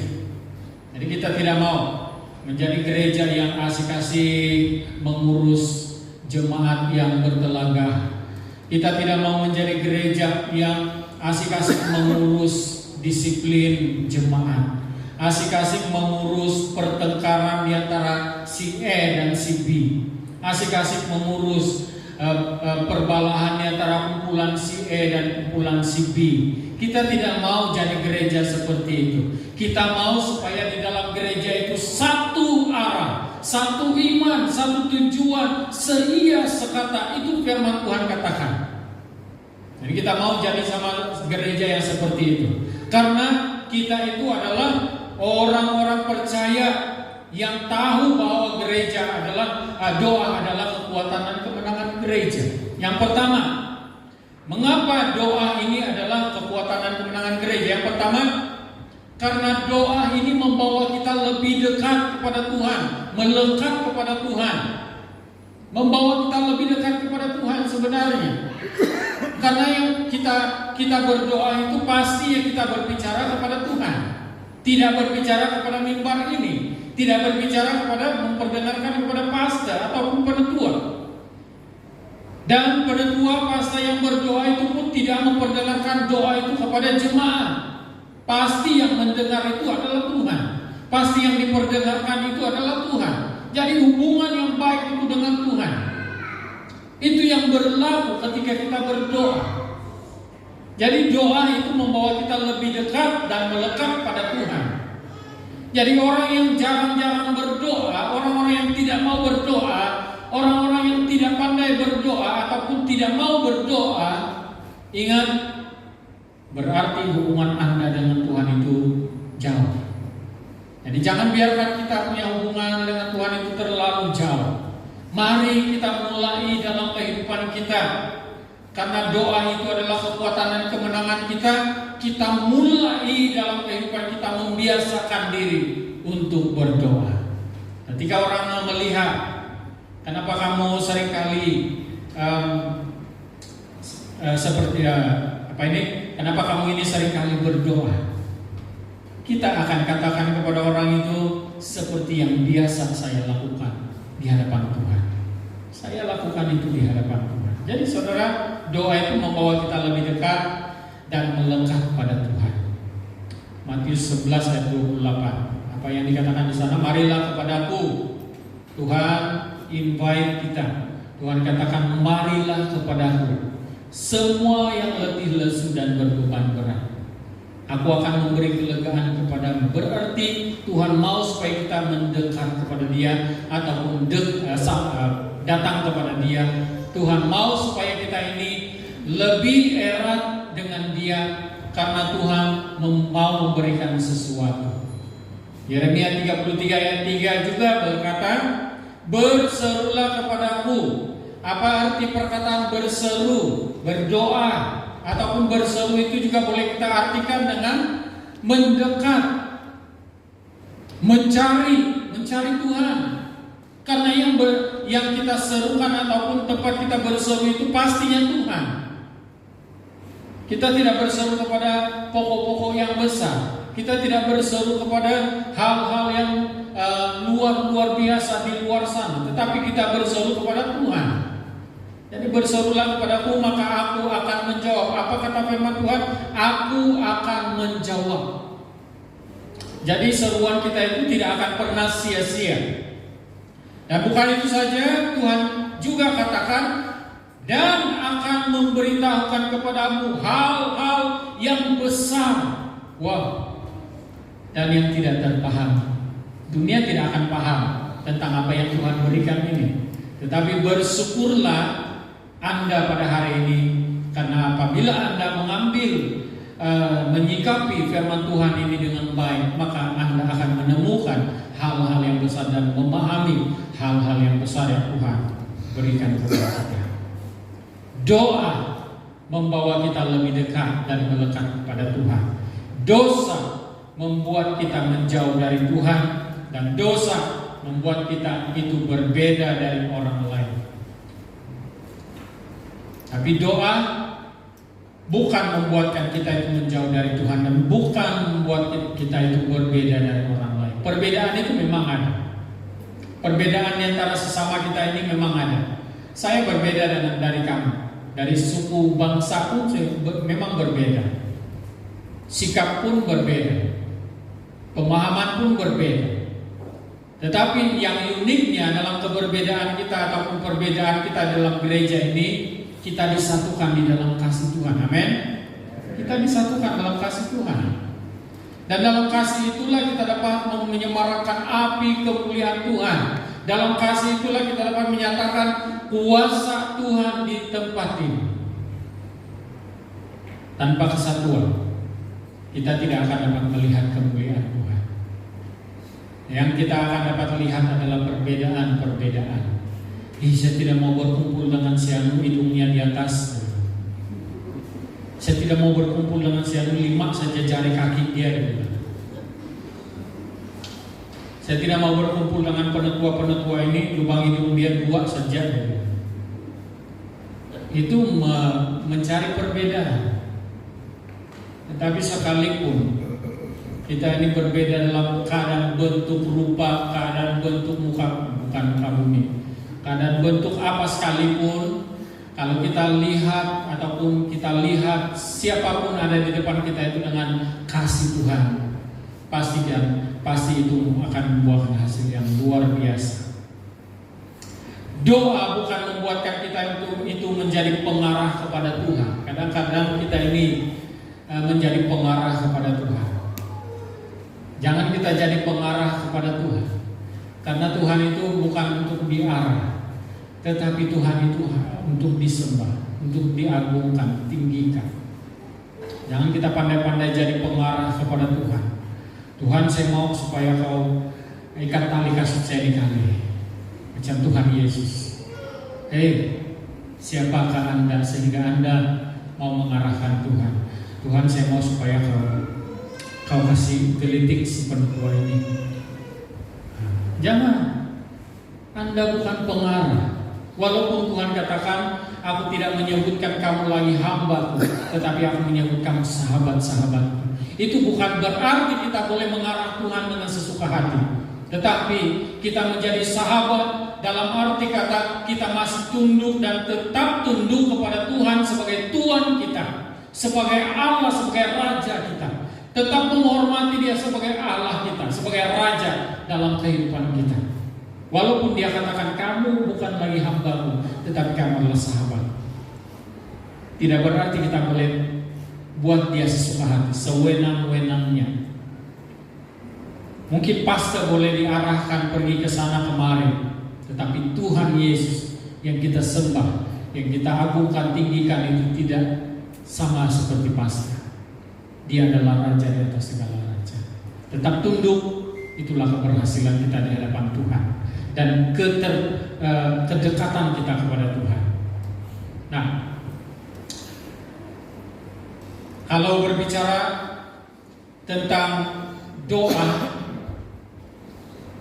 Jadi kita tidak mau menjadi gereja yang asik-asik mengurus jemaat yang bertenaga. Kita tidak mau menjadi gereja yang asik-asik mengurus disiplin jemaat, asik-asik mengurus pertengkaran di antara si E dan si B, asik-asik mengurus perbalahan di antara kumpulan si E dan kumpulan si B. Kita tidak mau jadi gereja seperti itu. Kita mau supaya di dalam gereja itu satu arah, satu iman, satu tujuan, seia sekata. Itu firman Tuhan katakan. Jadi kita mau jadi sama gereja yang seperti itu. Karena kita itu adalah orang-orang percaya yang tahu bahwa gereja adalah doa adalah kekuatan dan kemenangan gereja. Yang pertama, mengapa doa ini adalah kekuatan dan kemenangan gereja? Yang pertama, karena doa ini membawa kita lebih dekat kepada Tuhan, melekat kepada Tuhan, membawa kita lebih dekat kepada Tuhan sebenarnya. Karena yang kita berdoa itu pasti ya kita berbicara kepada Tuhan, tidak berbicara kepada mimbar ini, tidak berbicara kepada memperdengarkan kepada pastor ataupun penetua. Dan penetua pastor yang berdoa itu pun tidak memperdengarkan doa itu kepada jemaat. Pasti yang mendengar itu adalah Tuhan. Pasti yang diperdengarkan itu adalah Tuhan. Jadi hubungan yang baik itu dengan Tuhan. Itu yang berlaku ketika kita berdoa. Jadi doa itu membawa kita lebih dekat dan melekat pada Tuhan. Jadi orang yang jarang-jarang berdoa, orang-orang yang tidak mau berdoa, orang-orang yang tidak pandai berdoa ataupun tidak mau berdoa, ingat, berarti hubungan Anda dengan Tuhan itu jauh. Jadi jangan biarkan kita punya hubungan dengan Tuhan itu terlalu jauh. Mari kita mulai dalam kehidupan kita. Karena doa itu adalah kekuatan dan kemenangan kita. Kita mulai dalam kehidupan kita membiasakan diri untuk berdoa. Ketika orang melihat, kenapa kamu seringkali seperti kenapa kamu ini seringkali berdoa? Kita akan katakan kepada orang itu seperti yang biasa saya lakukan di hadapan Tuhan. Saya lakukan itu di hadapan Tuhan. Jadi saudara, doa itu membawa kita lebih dekat dan melekat pada Tuhan. Matius 11 ayat 28. Apa yang dikatakan di sana? Marilah kepadaku. Tuhan invite kita. Tuhan katakan, marilah kepadaku, semua yang letih lesu dan berbeban berat. Aku akan memberi kelegaan kepadamu. Berarti Tuhan mau supaya kita mendekat kepada Dia ataupun datang kepada Dia. Tuhan mau supaya kita ini lebih erat dengan Dia karena Tuhan mau memberikan sesuatu. Yeremia 33 ayat 3 juga berkata, berserulah kepadaku. Apa arti perkataan berseru? berdoa ataupun berseru itu juga boleh kita artikan dengan mendekat, mencari Tuhan. Karena yang kita serukan ataupun tempat kita berseru itu pastinya Tuhan. Kita tidak berseru kepada pokok-pokok yang besar. Kita tidak berseru kepada hal-hal yang luar biasa di luar sana. Tetapi kita berseru kepada Tuhan. Jadi berserulah kepadaku maka aku akan menjawab. Apa kata firman Tuhan? Aku akan menjawab. Jadi seruan kita itu tidak akan pernah sia-sia. Dan bukan itu saja, Tuhan juga katakan, dan akan memberitahukan kepadamu hal-hal yang besar. Wow. Dan yang tidak terpahami. Dunia tidak akan paham tentang apa yang Tuhan berikan ini. Tetapi bersyukurlah Anda pada hari ini, karena apabila Anda menyikapi firman Tuhan ini dengan baik, maka Anda akan menemukan hal-hal yang besar dan memahami hal-hal yang besar yang Tuhan berikan kepada kita. Doa membawa kita lebih dekat dan melekat kepada Tuhan. Dosa membuat kita menjauh dari Tuhan, dan dosa membuat kita itu berbeda dari orang lain. Tapi doa bukan membuatkan kita itu menjauh dari Tuhan, dan bukan membuat kita itu berbeda dari orang lain. Perbedaan itu memang ada. Perbedaan antara sesama kita ini memang ada. Saya berbeda dari kamu. Dari suku bangsa pun memang berbeda. Sikap pun berbeda. Pemahaman pun berbeda. Tetapi yang uniknya dalam keberbedaan kita ataupun perbedaan kita dalam gereja ini, kita disatukan di dalam kasih Tuhan. Amin. Kita disatukan dalam kasih Tuhan. Dan dalam kasih itulah kita dapat menyemarakkan api kemuliaan Tuhan. Dalam kasih itulah kita dapat menyatakan kuasa Tuhan di tempat ini. Tanpa kesatuan, kita tidak akan dapat melihat kemuliaan Tuhan. Yang kita akan dapat lihat adalah perbedaan-perbedaan. Saya tidak mau berkumpul dengan si anu hidungnya di atas. Saya tidak mau berkumpul dengan si anu 5 saja jari kaki dia. Saya tidak mau berkumpul dengan penetua-penetua ini lubang hidung dia 2 saja. Itu mencari perbedaan. Tetapi sekalipun kita ini berbeda dalam keadaan bentuk rupa, keadaan bentuk muka, bukan muka bumi, keadaan bentuk apa sekalipun, kalau kita lihat ataupun kita lihat siapapun ada di depan kita itu dengan kasih Tuhan, pasti itu akan membuahkan hasil yang luar biasa. Doa bukan membuatkan kita itu menjadi pengarah kepada Tuhan. Kadang-kadang kita ini menjadi pengarah kepada Tuhan. Jangan kita jadi pengarah kepada Tuhan. Karena Tuhan itu bukan untuk diarah, tetapi Tuhan itu untuk disembah, untuk diagungkan, tinggikan. Jangan kita pandai-pandai jadi pengarah kepada Tuhan. Tuhan, saya mau supaya kau ikat tali kasut saya di kali, macam Tuhan Yesus. Siapakah Anda sehingga Anda mau mengarahkan Tuhan? Tuhan, saya mau supaya kau kasih gelitik si penetua ini. Jangan. Anda bukan pengarah. Walaupun Tuhan katakan, aku tidak menyebutkan kamu lagi hamba-Ku, tetapi aku menyebutkan sahabat-sahabat-Ku. Itu bukan berarti kita boleh mengarah Tuhan dengan sesuka hati, tetapi kita menjadi sahabat dalam arti kata kita masih tunduk dan tetap tunduk kepada Tuhan sebagai Tuhan kita, sebagai Allah, sebagai Raja kita. Tetap menghormati Dia sebagai Allah kita, sebagai Raja dalam kehidupan kita. Walaupun Dia katakan kamu bukan lagi hamba-Ku, tetapi kamu adalah sahabat. Tidak berarti kita boleh buat Dia sesuka hati, sewenang-wenangnya. Mungkin pastor boleh diarahkan pergi ke sana kemari, tetapi Tuhan Yesus yang kita sembah, yang kita agungkan, tinggikan itu tidak sama seperti pastor. Dia adalah Raja di atas segala raja. Tetap tunduk, itulah keberhasilan kita di hadapan Tuhan dan kedekatan kita kepada Tuhan. Nah, Kalau berbicara tentang doa,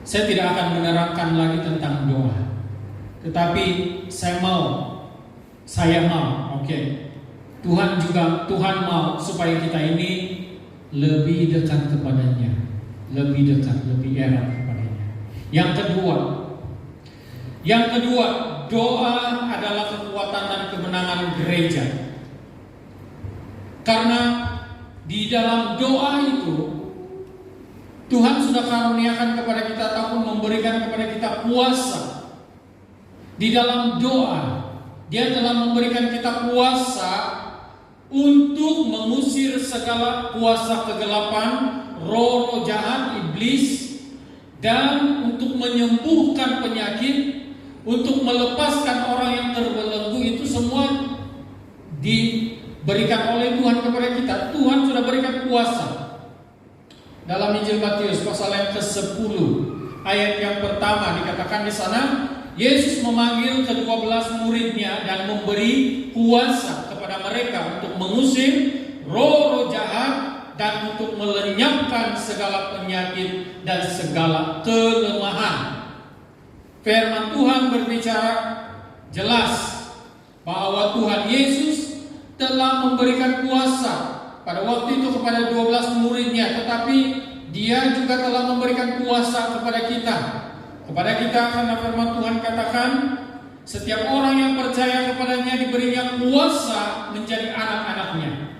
saya tidak akan menerangkan lagi tentang doa. Tetapi saya mau, Tuhan mau supaya kita ini lebih dekat kepadanya, lebih erat kepadanya. Yang kedua, doa adalah kekuatan dan kemenangan gereja. Karena di dalam doa itu Tuhan sudah karuniakan kepada kita ataupun memberikan kepada kita kuasa. Di dalam doa Dia telah memberikan kita kuasa untuk mengusir segala kuasa kegelapan, roh jahat, iblis, dan untuk menyembuhkan penyakit, untuk melepaskan orang yang terbelenggu. Itu semua diberikan oleh Tuhan kepada kita. Tuhan sudah berikan kuasa. Dalam Injil Matius pasal yang ke-10 ayat yang pertama dikatakan di sana, Yesus memanggil ke-12 muridnya dan memberi kuasa kepada mereka untuk mengusir roh jahat dan untuk melenyapkan segala penyakit dan segala kelemahan. Firman Tuhan berbicara jelas bahwa Tuhan Yesus telah memberikan kuasa pada waktu itu kepada 12 muridnya, tetapi Dia juga telah memberikan kuasa kepada kita. Karena firman Tuhan katakan, setiap orang yang percaya kepadanya diberinya kuasa menjadi anak-anaknya.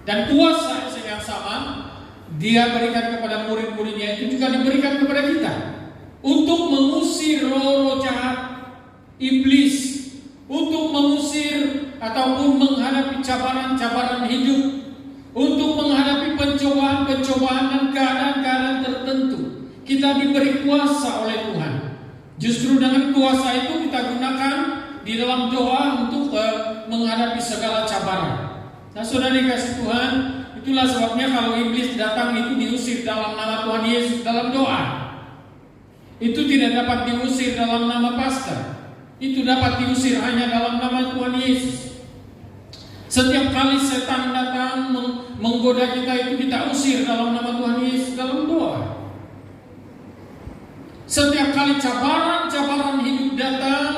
Dan kuasa yang sama Dia berikan kepada murid-muridnya itu juga diberikan kepada kita untuk mengusir roh jahat, iblis, untuk mengusir ataupun menghadapi cabaran-cabaran hidup, untuk menghadapi pencobaan-pencobaan dan keadaan-keadaan tertentu. Kita diberi kuasa oleh Tuhan. Justru dengan kuasa itu kita gunakan di dalam doa untuk menghadapi segala cabaran. Nah, saudara dikasih Tuhan, itulah sebabnya kalau iblis datang itu diusir dalam nama Tuhan Yesus dalam doa. Itu tidak dapat diusir dalam nama Paskah. Itu dapat diusir hanya dalam nama Tuhan Yesus. Setiap kali setan datang menggoda kita itu kita usir dalam nama Tuhan Yesus dalam doa. Setiap kali cabaran-cabaran hidup datang,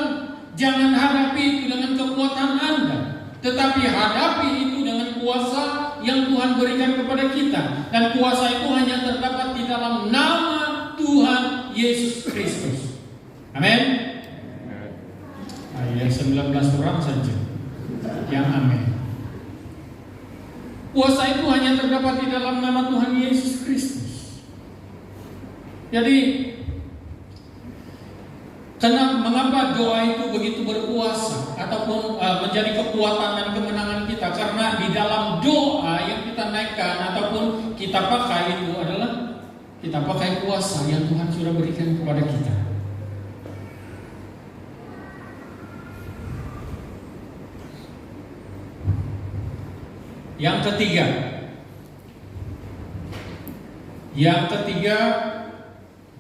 jangan hadapi itu dengan kekuatan Anda, tetapi hadapi itu dengan kuasa yang Tuhan berikan kepada kita. Dan kuasa itu hanya terdapat di dalam nama Tuhan Yesus Kristus. Amin. Yang 19 orang saja yang amin. Kuasa itu hanya terdapat di dalam nama Tuhan Yesus Kristus. Jadi mengapa doa itu begitu berkuasa ataupun menjadi kekuatan dan kemenangan kita? Karena di dalam doa yang kita naikkan ataupun kita pakai itu adalah kita pakai kuasa yang Tuhan sudah berikan kepada kita. Yang ketiga,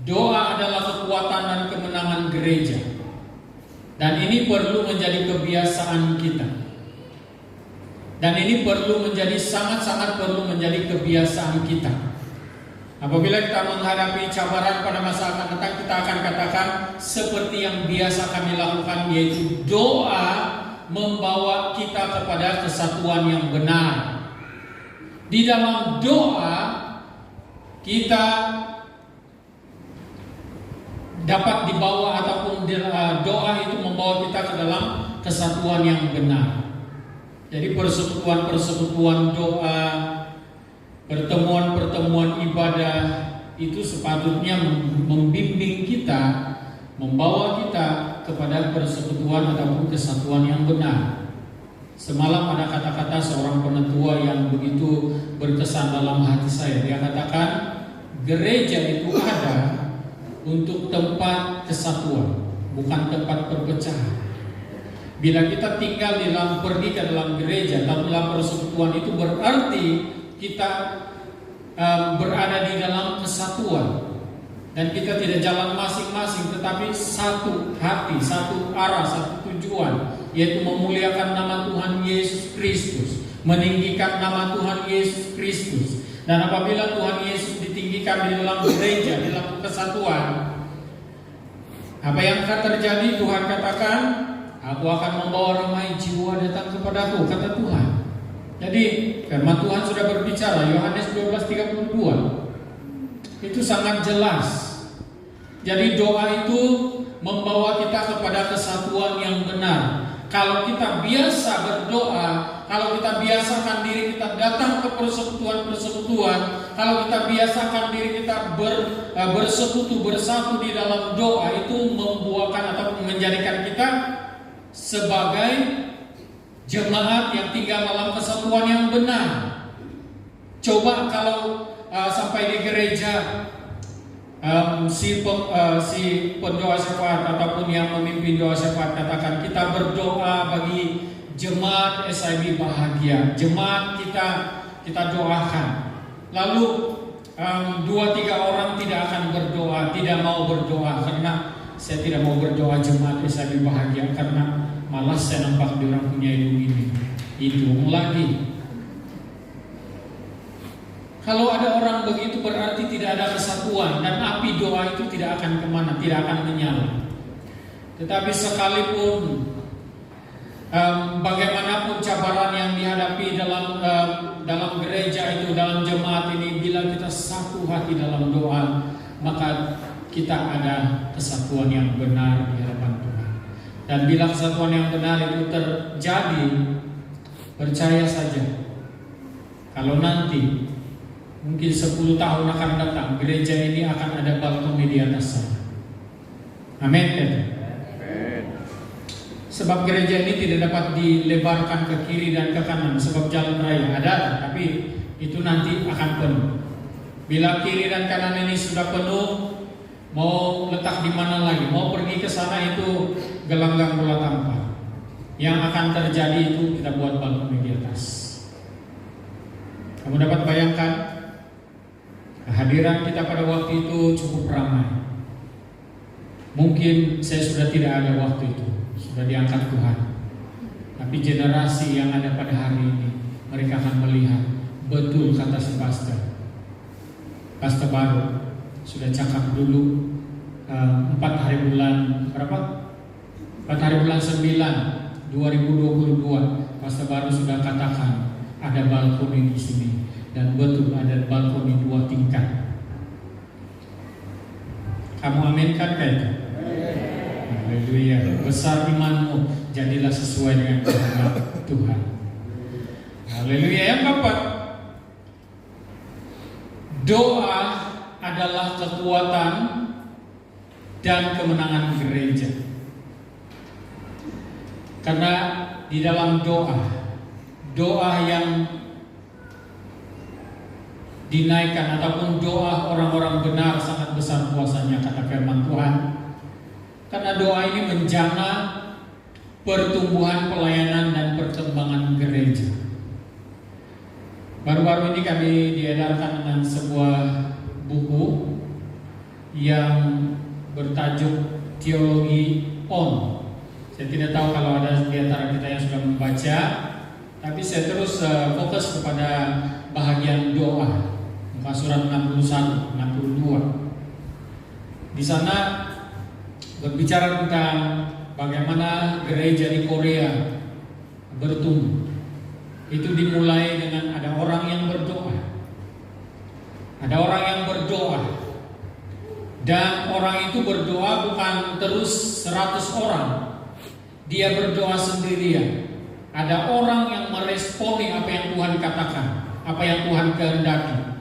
doa adalah kekuatan dan kemenangan gereja. Dan ini perlu menjadi kebiasaan kita. Dan ini perlu menjadi sangat-sangat perlu menjadi kebiasaan kita. Apabila kita menghadapi cabaran pada masa akan datang, kita akan katakan seperti yang biasa kami lakukan, yaitu doa membawa kita kepada kesatuan yang benar. Di dalam doa kita dapat dibawa ataupun doa itu membawa kita ke dalam kesatuan yang benar. Jadi persekutuan doa, pertemuan ibadah itu sepatutnya membimbing kita, membawa kita kepada persekutuan ataupun kesatuan yang benar. Semalam ada kata-kata seorang penetua yang begitu berkesan dalam hati saya. Dia katakan, gereja itu ada untuk tempat kesatuan, bukan tempat perpecahan. Bila kita tinggal pergi ke dalam gereja atau dalam persekutuan, itu berarti kita berada di dalam kesatuan. Dan kita tidak jalan masing-masing, tetapi satu hati, satu arah, satu tujuan, yaitu memuliakan nama Tuhan Yesus Kristus, meninggikan nama Tuhan Yesus Kristus. Dan apabila Tuhan Yesus ditinggikan di dalam gereja, di dalam kesatuan, apa yang akan terjadi? Tuhan katakan, aku akan membawa ramai jiwa datang kepadaku, kata Tuhan. Jadi firman Tuhan sudah berbicara, Yohanes 12:32. Itu sangat jelas. Jadi doa itu membawa kita kepada kesatuan yang benar. Kalau kita biasa berdoa, kalau kita biasakan diri kita datang ke persekutuan-persekutuan, kalau kita biasakan diri kita bersekutu, bersatu di dalam doa, itu membuahkan atau menjadikan kita sebagai jemaat yang tinggal dalam kesatuan yang benar. Coba kalau sampai di gereja si pendoa syafaat ataupun yang memimpin doa syafaat katakan, kita berdoa bagi jemaat SIB bahagia, jemaat kita doakan. Lalu 2-3 orang tidak akan berdoa, tidak mau berdoa karena saya tidak mau berdoa jemaat SIB bahagia karena malas saya nampak di orang punya hidung lagi. Kalau ada orang begitu berarti tidak ada kesatuan, dan api doa itu tidak akan kemana, tidak akan menyala. Tetapi sekalipun bagaimanapun cabaran yang dihadapi dalam gereja itu, dalam jemaat ini, bila kita satu hati dalam doa, maka kita ada kesatuan yang benar di hadapan Tuhan. Dan bila kesatuan yang benar itu terjadi, percaya saja, kalau nanti mungkin 10 tahun akan datang, gereja ini akan ada balkon di atas sana. Amin. Sebab gereja ini tidak dapat dilebarkan ke kiri dan ke kanan, sebab jalan raya ada, tapi itu nanti akan penuh. Bila kiri dan kanan ini sudah penuh, mau letak di mana lagi, mau pergi ke sana, itu gelanggang bola tampar. Yang akan terjadi itu kita buat balkon di atas. Kamu dapat bayangkan? Kehadiran kita pada waktu itu cukup ramai. Mungkin saya sudah tidak ada waktu itu, sudah diangkat Tuhan. Tapi generasi yang ada pada hari ini, mereka akan melihat betul kata si pastor baru sudah cakap dulu 4 hari bulan berapa? 4 hari bulan 9 2022, pastor baru sudah katakan ada balkon di sini. Dan betul ada balkon 2 tingkat. Kamu aminkan kan itu? Haleluya. Besar imanmu, jadilah sesuai dengan kehendak Tuhan. Haleluya. Yang keempat, doa adalah kekuatan dan kemenangan gereja. Karena di dalam doa yang dinaikkan ataupun doa orang-orang benar sangat besar kuasanya, kata firman Tuhan. Karena doa ini menjana pertumbuhan pelayanan dan perkembangan gereja. Baru-baru ini kami diedarkan dengan sebuah buku yang bertajuk Teologi On. Saya tidak tahu kalau ada di antara kita yang sudah membaca, tapi saya terus fokus kepada bahagian doa. Surat 61, 62. Di sana berbicara tentang bagaimana gereja di Korea bertumbuh. Itu dimulai dengan ada orang yang berdoa. Ada orang yang berdoa. Dan orang itu berdoa bukan terus 100 orang. Dia berdoa sendirian. Ada orang yang meresponi apa yang Tuhan katakan, apa yang Tuhan kehendaki.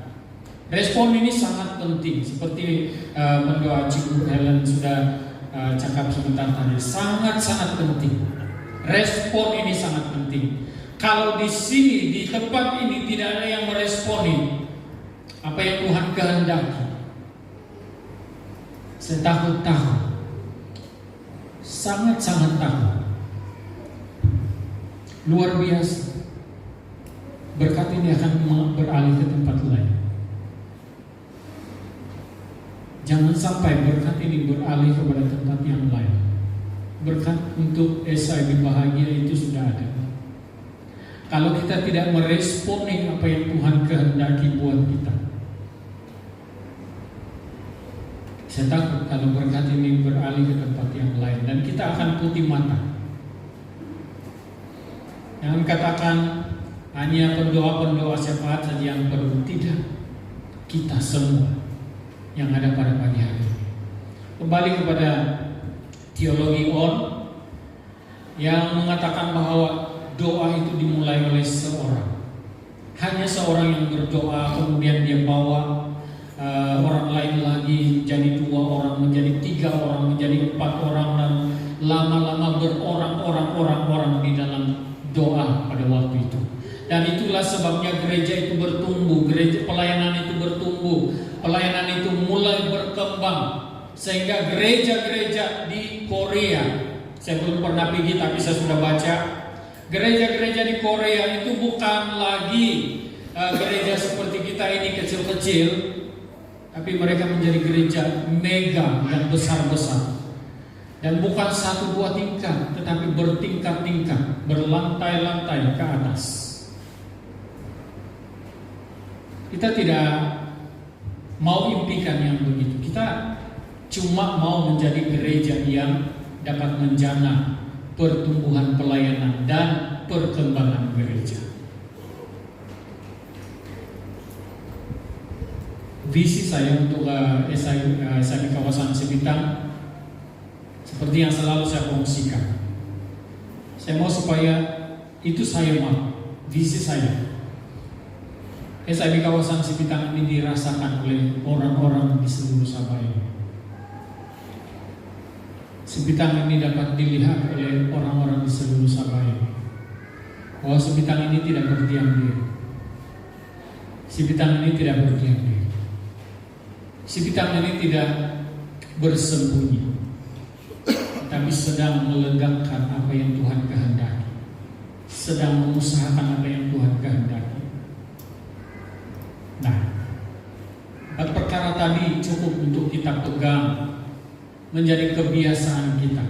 Respon ini sangat penting, seperti pendoa Cikgu Helen sudah cakap sebentar tadi, sangat-sangat penting. Respon ini sangat penting. Kalau di sini, di tempat ini tidak ada yang meresponi apa yang Tuhan kehendaki, saya takut, sangat-sangat takut. Luar biasa. Berkat ini akan beralih ke tempat lain. Jangan sampai berkat ini beralih kepada tempat yang lain. Berkat untuk SIB bahagia itu sudah ada. kalau kita tidak meresponi apa yang Tuhan kehendaki buat kita. Saya takut kalau berkat ini beralih ke tempat yang lain dan kita akan putih mata. Jangan katakan hanya pendoa-pendoa syafaat saja yang perlu. Tidak, kita semua yang ada pada pagi hari ini. Kembali kepada teologi On yang mengatakan bahwa doa itu dimulai oleh seorang. Hanya seorang yang berdoa, kemudian dia bawa orang lain lagi, menjadi 2 orang, menjadi 3 orang, menjadi 4 orang, dan lama-lama berorang-orang di dalam doa pada waktu itu. Dan itulah sebabnya gereja itu bertumbuh, gereja pelayanan itu bertumbuh, pelayanan itu mulai berkembang, sehingga gereja-gereja di Korea, saya belum pernah pergi tapi saya sudah baca, gereja-gereja di Korea itu bukan lagi gereja seperti kita ini kecil-kecil, tapi mereka menjadi gereja mega yang besar-besar. Dan bukan 1-2 tingkat, tetapi bertingkat-tingkat, berlantai-lantai ke atas. Kita tidak mau impikan yang begitu. Kita cuma mau menjadi gereja yang dapat menjana pertumbuhan pelayanan dan perkembangan gereja. Visi saya untuk SIB kawasan Sibitang seperti yang selalu saya kongsikan. Saya mau supaya itu saya mau, visi saya. SIB kawasan Sibitang ini dirasakan oleh orang-orang di seluruh Sabah ini. Sibitang ini dapat dilihat oleh orang-orang di seluruh Sabah ini, bahwa Sibitang ini tidak berdiam diri. Sibitang ini tidak berdiam diri. Sibitang ini tidak bersembunyi, tapi sedang melegakan apa yang Tuhan kehendaki, sedang mengusahakan apa yang Tuhan kehendaki. Nah, 4 perkara tadi cukup untuk kita pegang, menjadi kebiasaan kita,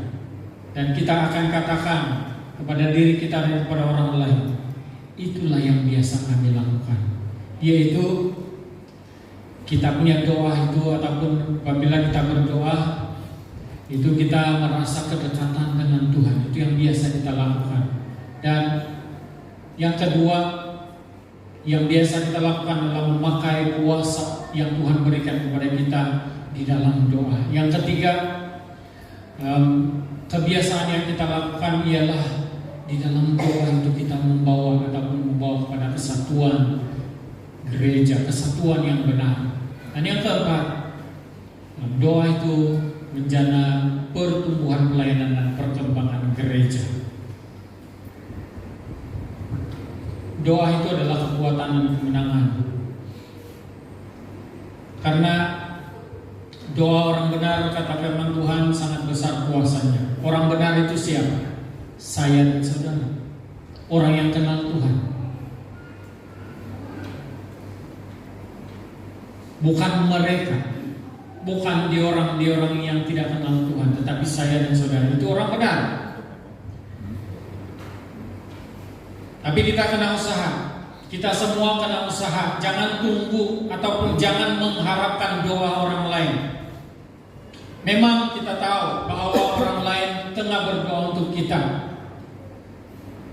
dan kita akan katakan kepada diri kita dan kepada orang lain, itulah yang biasa kami lakukan. Yaitu kita punya doa itu, ataupun apabila kita berdoa itu kita merasa kedekatan dengan Tuhan. Itu yang biasa kita lakukan. Dan yang kedua yang biasa kita lakukan adalah memakai kuasa yang Tuhan berikan kepada kita di dalam doa. Yang ketiga, kebiasaan yang kita lakukan ialah di dalam doa itu kita membawa kepada kesatuan gereja, kesatuan yang benar. Dan yang keempat, doa itu menjana pertumbuhan pelayanan dan perkembangan gereja. Doa itu adalah kekuatan dan kemenangan. Karena doa orang benar, kata firman Tuhan, sangat besar kuasanya. Orang benar itu siapa? Saya dan saudara, orang yang kenal Tuhan. Bukan mereka, bukan di orang yang tidak kenal Tuhan, tetapi saya dan saudara itu orang benar. Tapi kita kena usaha. Kita semua kena usaha. Jangan tunggu ataupun jangan mengharapkan doa orang lain. Memang kita tahu bahwa orang lain tengah berdoa untuk kita.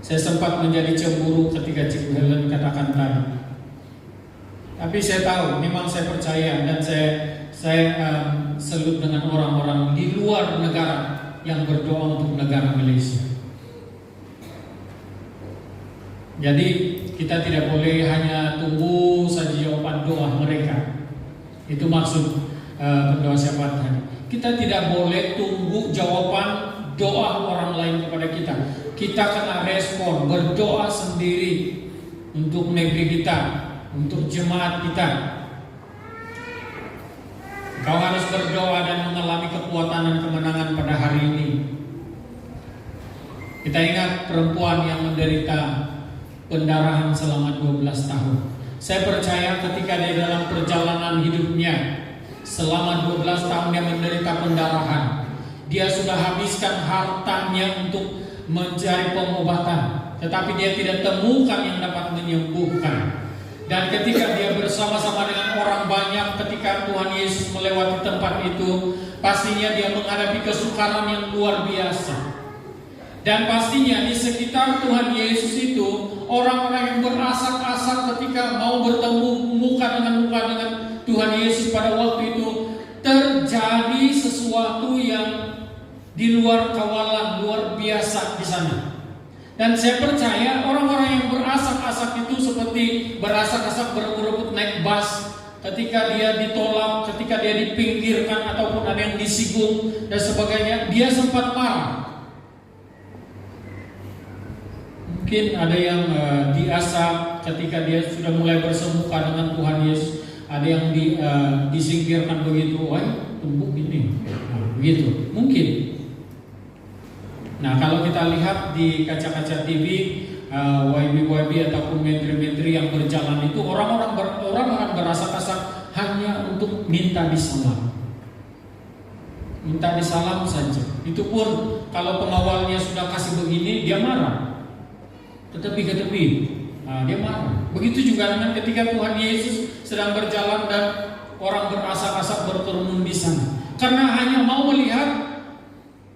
Saya sempat menjadi cemburu ketika Cikgu Helen katakan tadi. Tapi saya tahu, memang saya percaya, dan saya salut dengan orang-orang di luar negara yang berdoa untuk negara Malaysia. Jadi kita tidak boleh hanya tunggu saja jawaban doa mereka. Itu maksud pendoa syafaat tadi. Kita tidak boleh tunggu jawaban doa orang lain kepada kita. Kita kena respon, berdoa sendiri untuk negeri kita, untuk jemaat kita. Kau harus berdoa dan mengalami kekuatan dan kemenangan pada hari ini. Kita ingat perempuan yang menderita pendarahan selama 12 tahun. Saya percaya ketika dia dalam perjalanan hidupnya selama 12 tahun dia menderita pendarahan, dia sudah habiskan hartanya untuk mencari pengobatan. tetapi dia tidak temukan yang dapat menyembuhkan. Dan ketika dia bersama-sama dengan orang banyak, ketika Tuhan Yesus melewati tempat itu, pastinya dia menghadapi kesukaran yang luar biasa. Dan pastinya di sekitar Tuhan Yesus itu, orang-orang yang berasak-asak ketika mau bertemu muka dengan Tuhan Yesus pada waktu itu, terjadi sesuatu yang di luar kawalan, luar biasa di sana. Dan saya percaya orang-orang yang berasak-asak itu seperti berasak-asak berebut naik bus, ketika dia ditolak, ketika dia dipinggirkan ataupun ada yang disinggung dan sebagainya, dia sempat marah. Mungkin ada yang diasap ketika dia sudah mulai bersemuka dengan Tuhan Yesus, ada yang disingkirkan begitu, wah tumbuk ini, nah, begitu mungkin. Nah, kalau kita lihat di kaca-kaca TV, YB ataupun menteri-menteri yang berjalan itu, orang-orang berasak-asak hanya untuk minta disalam. Minta disalam saja. Itu pun kalau pengawalnya sudah kasih begini, dia marah. Tetapi dia marah. Begitu juga dengan ketika Tuhan Yesus sedang berjalan dan orang berasak-asak berkerumun di sana. Karena hanya mau melihat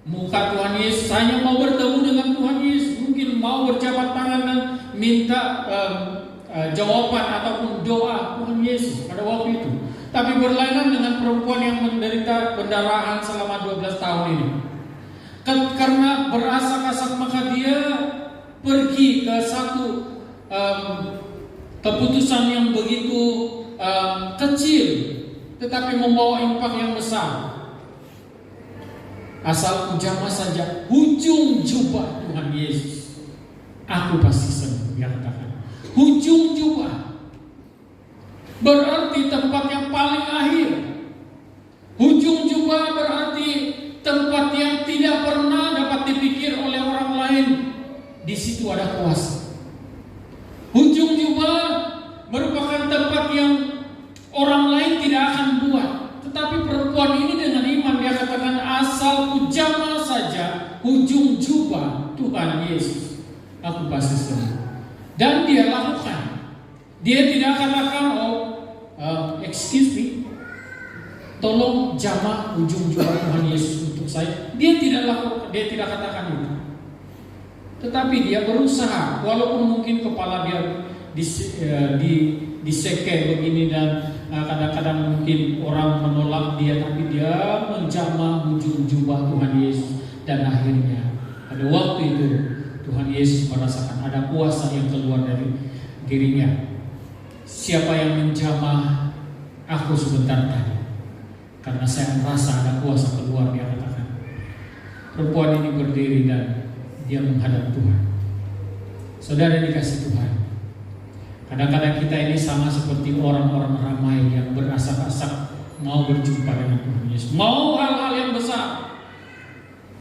muka Tuhan Yesus, hanya mau bertemu dengan Tuhan Yesus, mungkin mau berjabat tangan dan minta jawaban ataupun doa Tuhan Yesus pada waktu itu. Tapi berlainan dengan perempuan yang menderita pendarahan selama 12 tahun ini. Karena berasak-asak, maka dia pergi ke satu keputusan yang begitu kecil, tetapi membawa impak yang besar. Asal jamah saja hujung jubah Tuhan Yesus, aku pasti sembuh. Dia katakan hujung jubah berarti tempat yang paling akhir. Hujung jubah berarti tempat yang tidak pernah dapat dipikir oleh orang lain. Di situ ada kuasa. Hujung jubah merupakan tempat yang orang lain tidak akan buat. Tetapi perempuan ini dengan iman dia katakan, asal ku jamah saja ujung jubah Tuhan Yesus, aku pasti sembuh. Dan dia lakukan. Dia tidak katakan, excuse me, tolong jamah ujung jubah Tuhan Yesus untuk saya. Dia tidak lakukan, dia tidak katakan itu. Tetapi dia berusaha, walaupun mungkin kepala dia diseke begini dan kadang-kadang mungkin orang menolak dia, tapi dia menjamah ujung jubah Tuhan Yesus. Dan akhirnya pada waktu itu Tuhan Yesus merasakan ada kuasa yang keluar dari dirinya. Siapa yang menjamah aku sebentar tadi, karena saya merasa ada kuasa keluar, dia katakan. Perempuan ini berdiri dan dia menghadap Tuhan. Saudara dikasih Tuhan, kadang-kadang kita ini sama seperti orang-orang ramai yang berasak-asak mau berjumpa dengan Tuhan Yesus, mau hal-hal yang besar,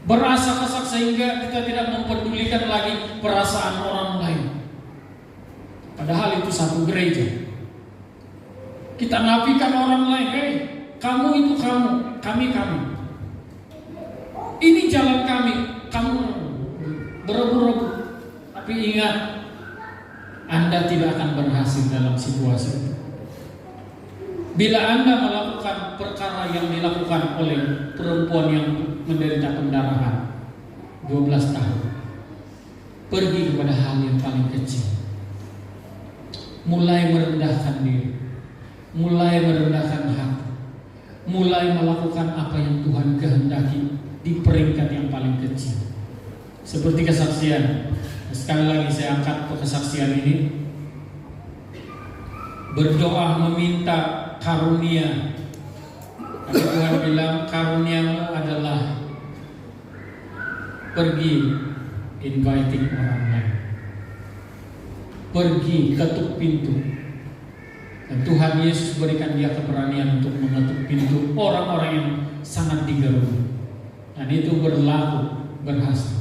berasak-asak sehingga kita tidak mempedulikan lagi perasaan orang lain. Padahal itu satu gereja. Kita nafikan orang lain, kamu itu kamu, kami. Ini jalan kami, kamu berebut-rebut. Tapi ingat, Anda tidak akan berhasil dalam situasi itu. Bila Anda melakukan perkara yang dilakukan oleh perempuan yang menderita pendarahan 12 tahun, pergi kepada hal yang paling kecil. Mulai merendahkan diri, mulai merendahkan hati, mulai melakukan apa yang Tuhan kehendaki di peringkat yang paling kecil. Seperti kesaksian. Sekali lagi saya angkat kesaksian ini. Berdoa meminta karunia. Tapi Tuhan bilang karunia adalah pergi inviting orang lain. Pergi ketuk pintu. Dan Tuhan Yesus berikan dia keberanian untuk mengetuk pintu orang-orang yang sangat digeruni. Dan itu berlaku, berhasil.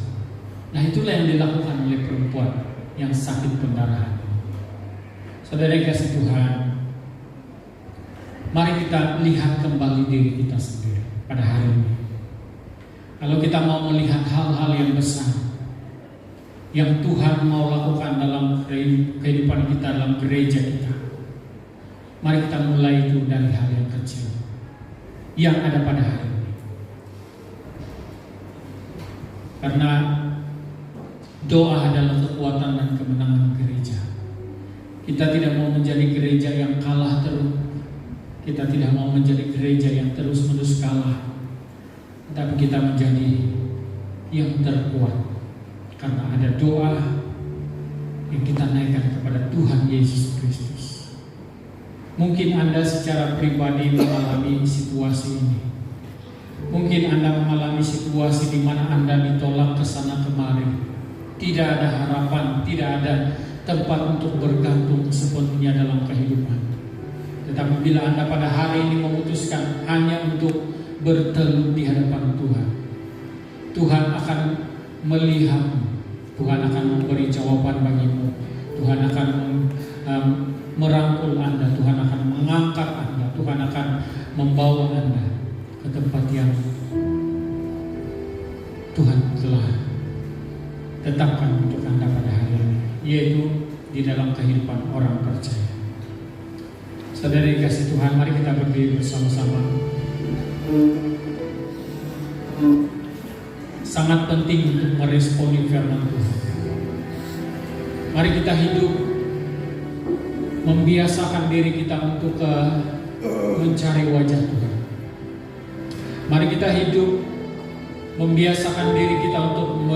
Nah itulah yang dilakukan oleh perempuan yang sakit pendarahan. Saudara kasih Tuhan, mari kita lihat kembali diri kita sendiri pada hari ini. Kalau kita mau melihat hal-hal yang besar, yang Tuhan mau lakukan dalam kehidupan kita, dalam gereja kita. Mari kita mulai itu dari hal yang kecil yang ada pada hari ini. Karena doa adalah kekuatan dan kemenangan gereja. Kita tidak mau menjadi gereja yang kalah terus. Kita tidak mau menjadi gereja yang terus-menerus kalah. Tapi kita menjadi yang terkuat. Karena ada doa yang kita naikkan kepada Tuhan Yesus Kristus. Mungkin Anda secara pribadi mengalami situasi ini. Mungkin Anda mengalami situasi di mana Anda ditolak ke sana kemari. Tidak ada harapan, tidak ada tempat untuk bergantung sepenuhnya dalam kehidupan. Tetapi bila Anda pada hari ini memutuskan hanya untuk berteduh di hadapan Tuhan, Tuhan akan melihatmu, Tuhan akan memberi jawaban bagimu, Tuhan akan merangkul Anda, Tuhan akan mengangkat Anda, Tuhan akan membawa Anda ke tempat yang Tuhan telah tetapkan untuk Anda pada hari ini, yaitu di dalam kehidupan orang percaya. Saudara dikasih Tuhan, mari kita berdiri bersama-sama. Sangat penting untuk meresponi firman Tuhan. Mari kita hidup membiasakan diri kita untuk mencari wajah Tuhan. Mari kita hidup membiasakan diri kita untuk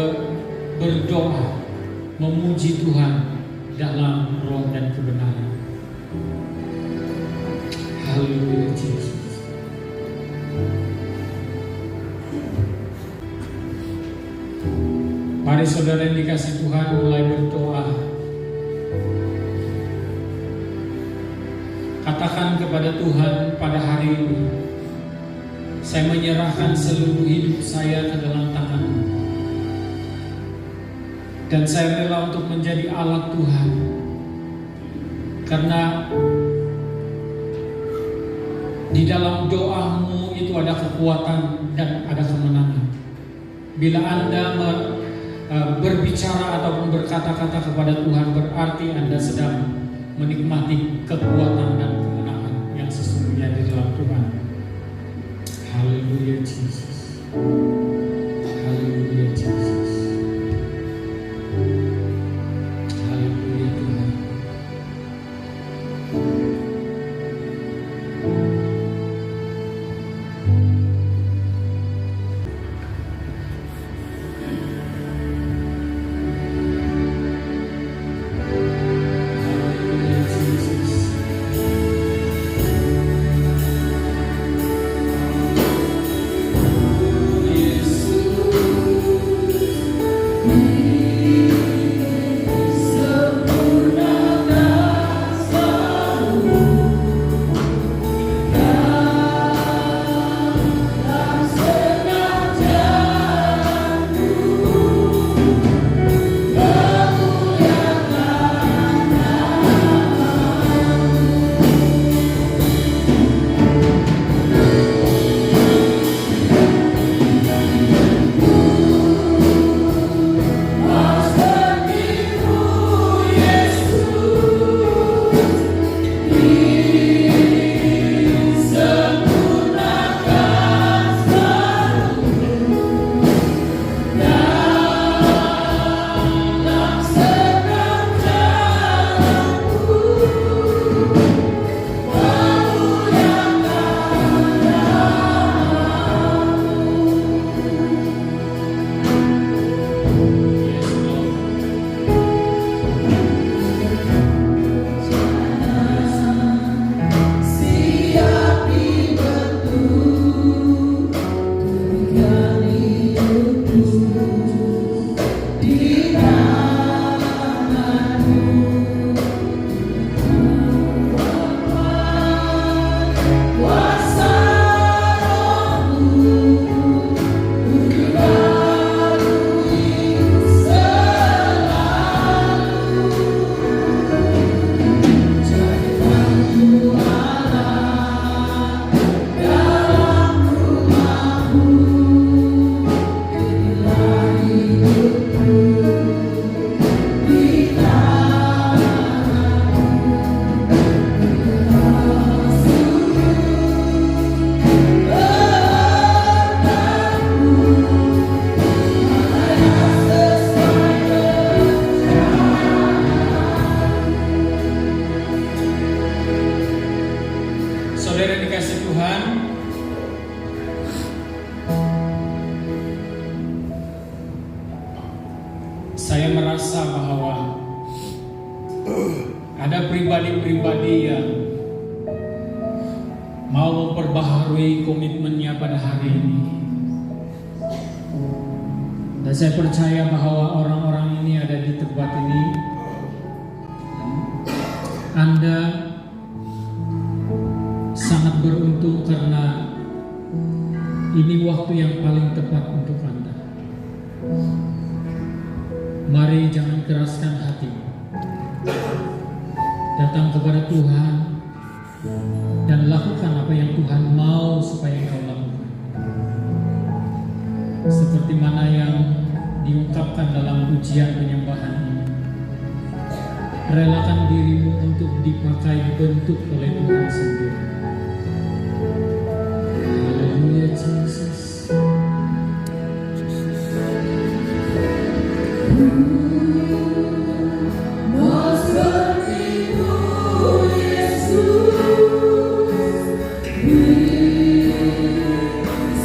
berdoa, memuji Tuhan dalam roh dan kebenaran. Haleluya Yesus. Mari saudara yang dikasih Tuhan mulai berdoa. Katakan kepada Tuhan pada hari ini, saya menyerahkan seluruh hidup saya ke dalam tangan-Mu. Dan saya rela untuk menjadi alat Tuhan. Karena di dalam doa-Mu itu ada kekuatan dan ada kemenangan. Bila Anda berbicara ataupun berkata-kata kepada Tuhan, berarti Anda sedang menikmati kekuatan dan kemenangan yang sesungguhnya di dalam Tuhan. Haleluya Yesus. Haleluya Yesus. Haleluya Tuhan. Haleluya saya merasa bahwa ada pribadi-pribadi yang mau memperbaharui komitmennya pada hari ini. Dan saya percaya bahwa orang-orang ini ada di tempat ini. Anda sangat beruntung karena ini waktu yang paling tepat untuk Anda. Mari jangan keraskan hati. Datang kepada Tuhan dan lakukan apa yang Tuhan mau supaya kau lakukan. Seperti mana yang diungkapkan dalam pujian penyembahan ini. Relakan dirimu untuk dipakai bentuk oleh Tuhan sendiri. Haleluya Jesus.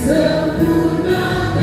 Sempurnakan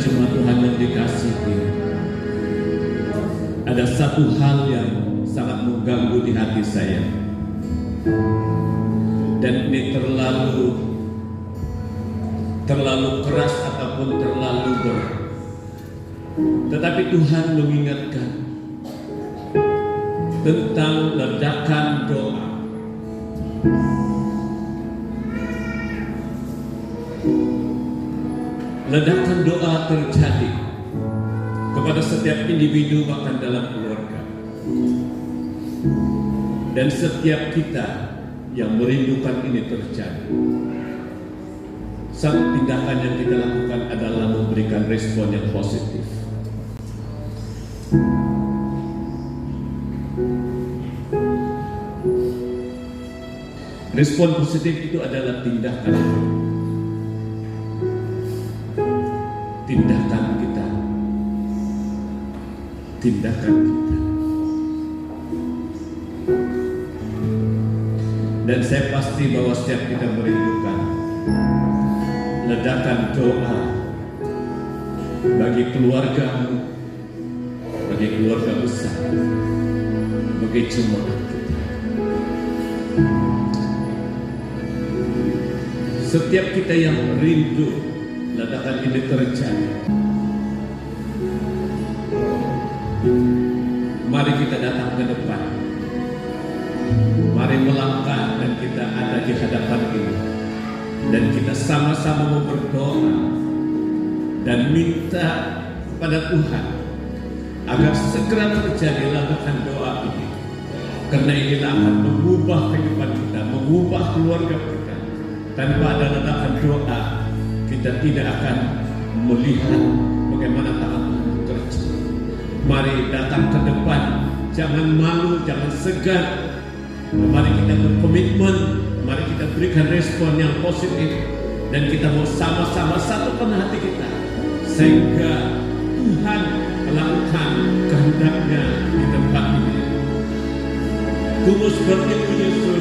cuma Tuhan yang dikasihi, ada satu hal yang sangat mengganggu di hati saya, dan ini terlalu keras ataupun terlalu berat. Tetapi Tuhan mengingatkan tentang ledakan doa. Ledakan doa terjadi kepada setiap individu, bahkan dalam keluarga. Dan setiap kita yang merindukan ini terjadi. Satu tindakan yang kita lakukan adalah memberikan respon yang positif. Respon positif itu adalah tindakan kita. Dan saya pasti bahwa setiap kita merindukan ledakan doa bagi keluargamu, bagi keluarga besar, bagi jemaat kita. Setiap kita yang rindu ledakan ini terjadi, mari kita datang ke depan. Mari melangkah dan kita ada di hadapan ini, dan kita sama-sama mau berdoa dan minta kepada Tuhan agar segera terjadi ledakan doa ini, karena inilah akan mengubah kehidupan kita, mengubah keluarga kita. Tanpa ada ledakan doa, kita tidak akan melihat bagaimana tangan Tuhan bekerja. Mari datang ke depan, jangan malu, jangan segan. Mari kita berkomitmen, mari kita berikan respon yang positif, dan kita mau sama-sama satukan hati kita sehingga Tuhan melakukan kehendaknya di tempat ini. Tunggu seperti itu Yesus.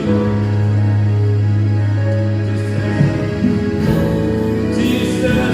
Terjadi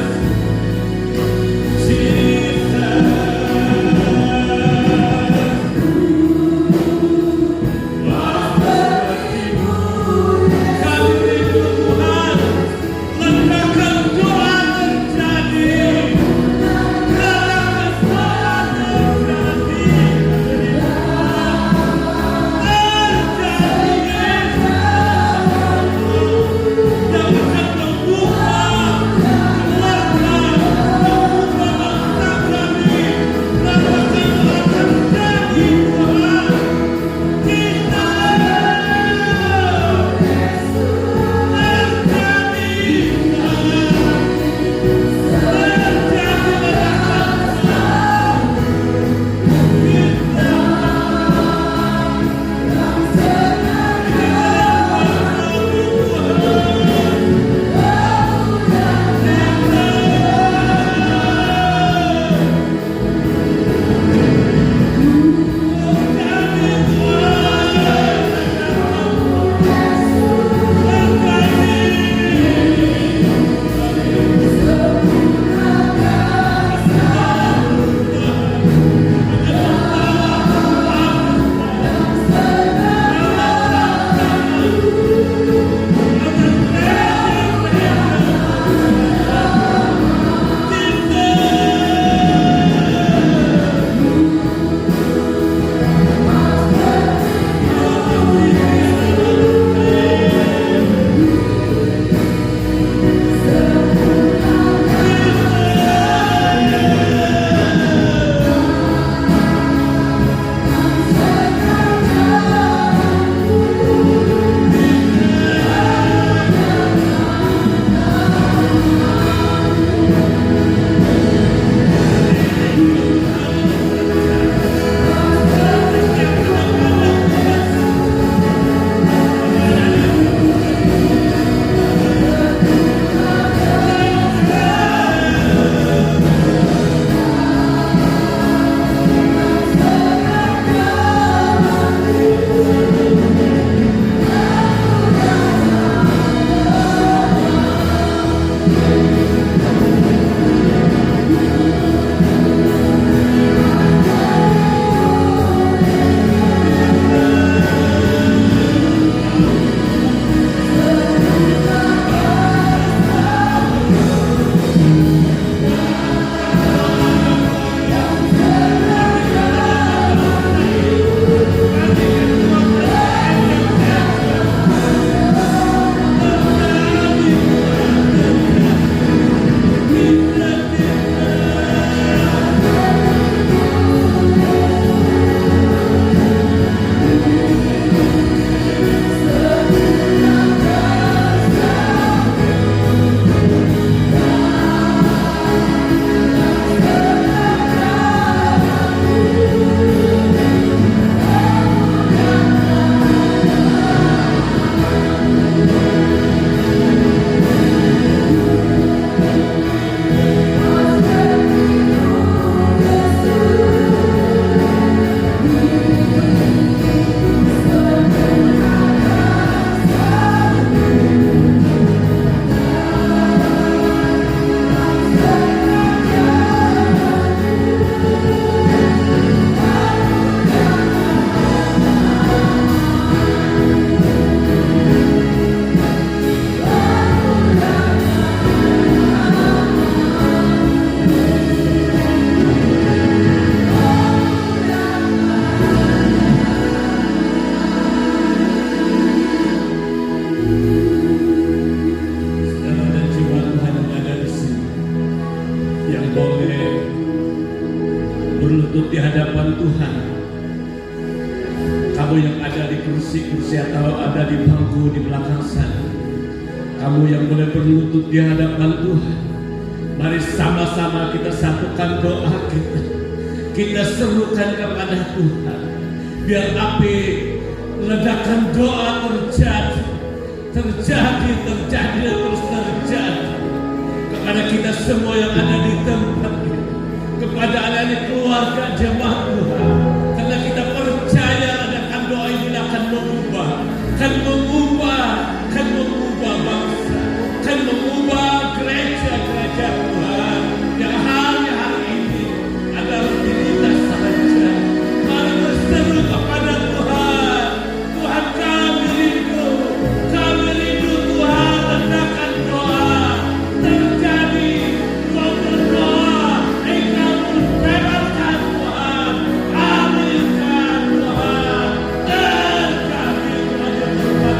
Tuhan. Kamu yang ada di kursi-kursi atau ada di bangku di belakang sana, kamu yang boleh berlutut di hadapan Tuhan, mari sama-sama kita satukan doa kita. Kita serukan kepada Tuhan, biar api ledakan doa terjadi, terus terjadi kepada kita semua yang ada di tempat ini, kepada anak-anak keluarga jemaat Tuhan, karena kita percaya ledakan doa ini akan mengubah bangsa, akan mengubah gereja-gereja Tuhan yang hari ini adalah rutinitas saja. Mari berseru kepada Tuhan. Tuhan, kami rindu Tuhan, ledakan doa terjadi, Tuhan berdoa, Engkau bebaskan Tuhan, aminkan Tuhan, dan kami Tuhan yang berdoa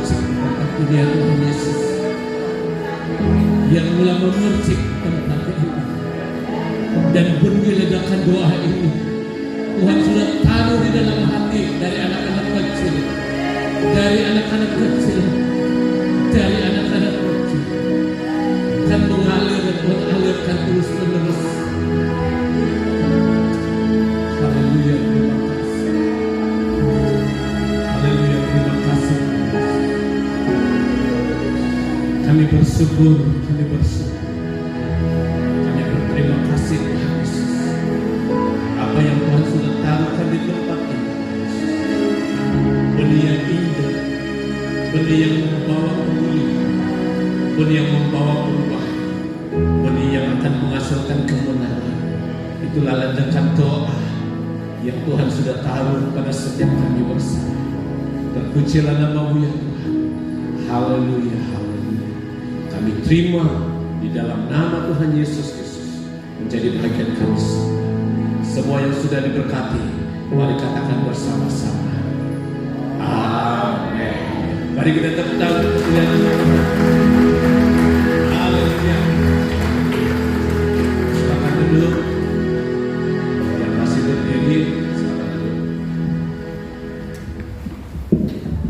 memercik tempat ini ya Tuhan Yesus, yang mulai memercik tempat ini dan benih ledakan doa ini. Tuhan sudah taruh di dalam hati dari anak-anak kecil, dari anak-anak kecil, dari anak-anak kecil, kan mengalir dan mengalirkan terus menerus. Haleluya, terima kasih. Haleluya, terima kasih. Kami bersyukur, kami bersyukur, kami berterima kasih Tuhan Yesus. Apa yang Tuhan sudah taruhkan di tempat ini, benih yang indah, benih yang membawa pemulihan, benih yang membawa perubahan, benih yang akan menghasilkan kemenangan. Itulah ledakan doa yang Tuhan sudah taruh pada setiap kami bersama. Terpujilah nama-Mu ya Tuhan. Haleluya, haleluya. Kami terima di dalam nama Tuhan Yesus Kristus menjadi bagian kami semua. Semua yang sudah diberkati, mari katakan bersama-sama. Amin. Mari kita tepuk tangan.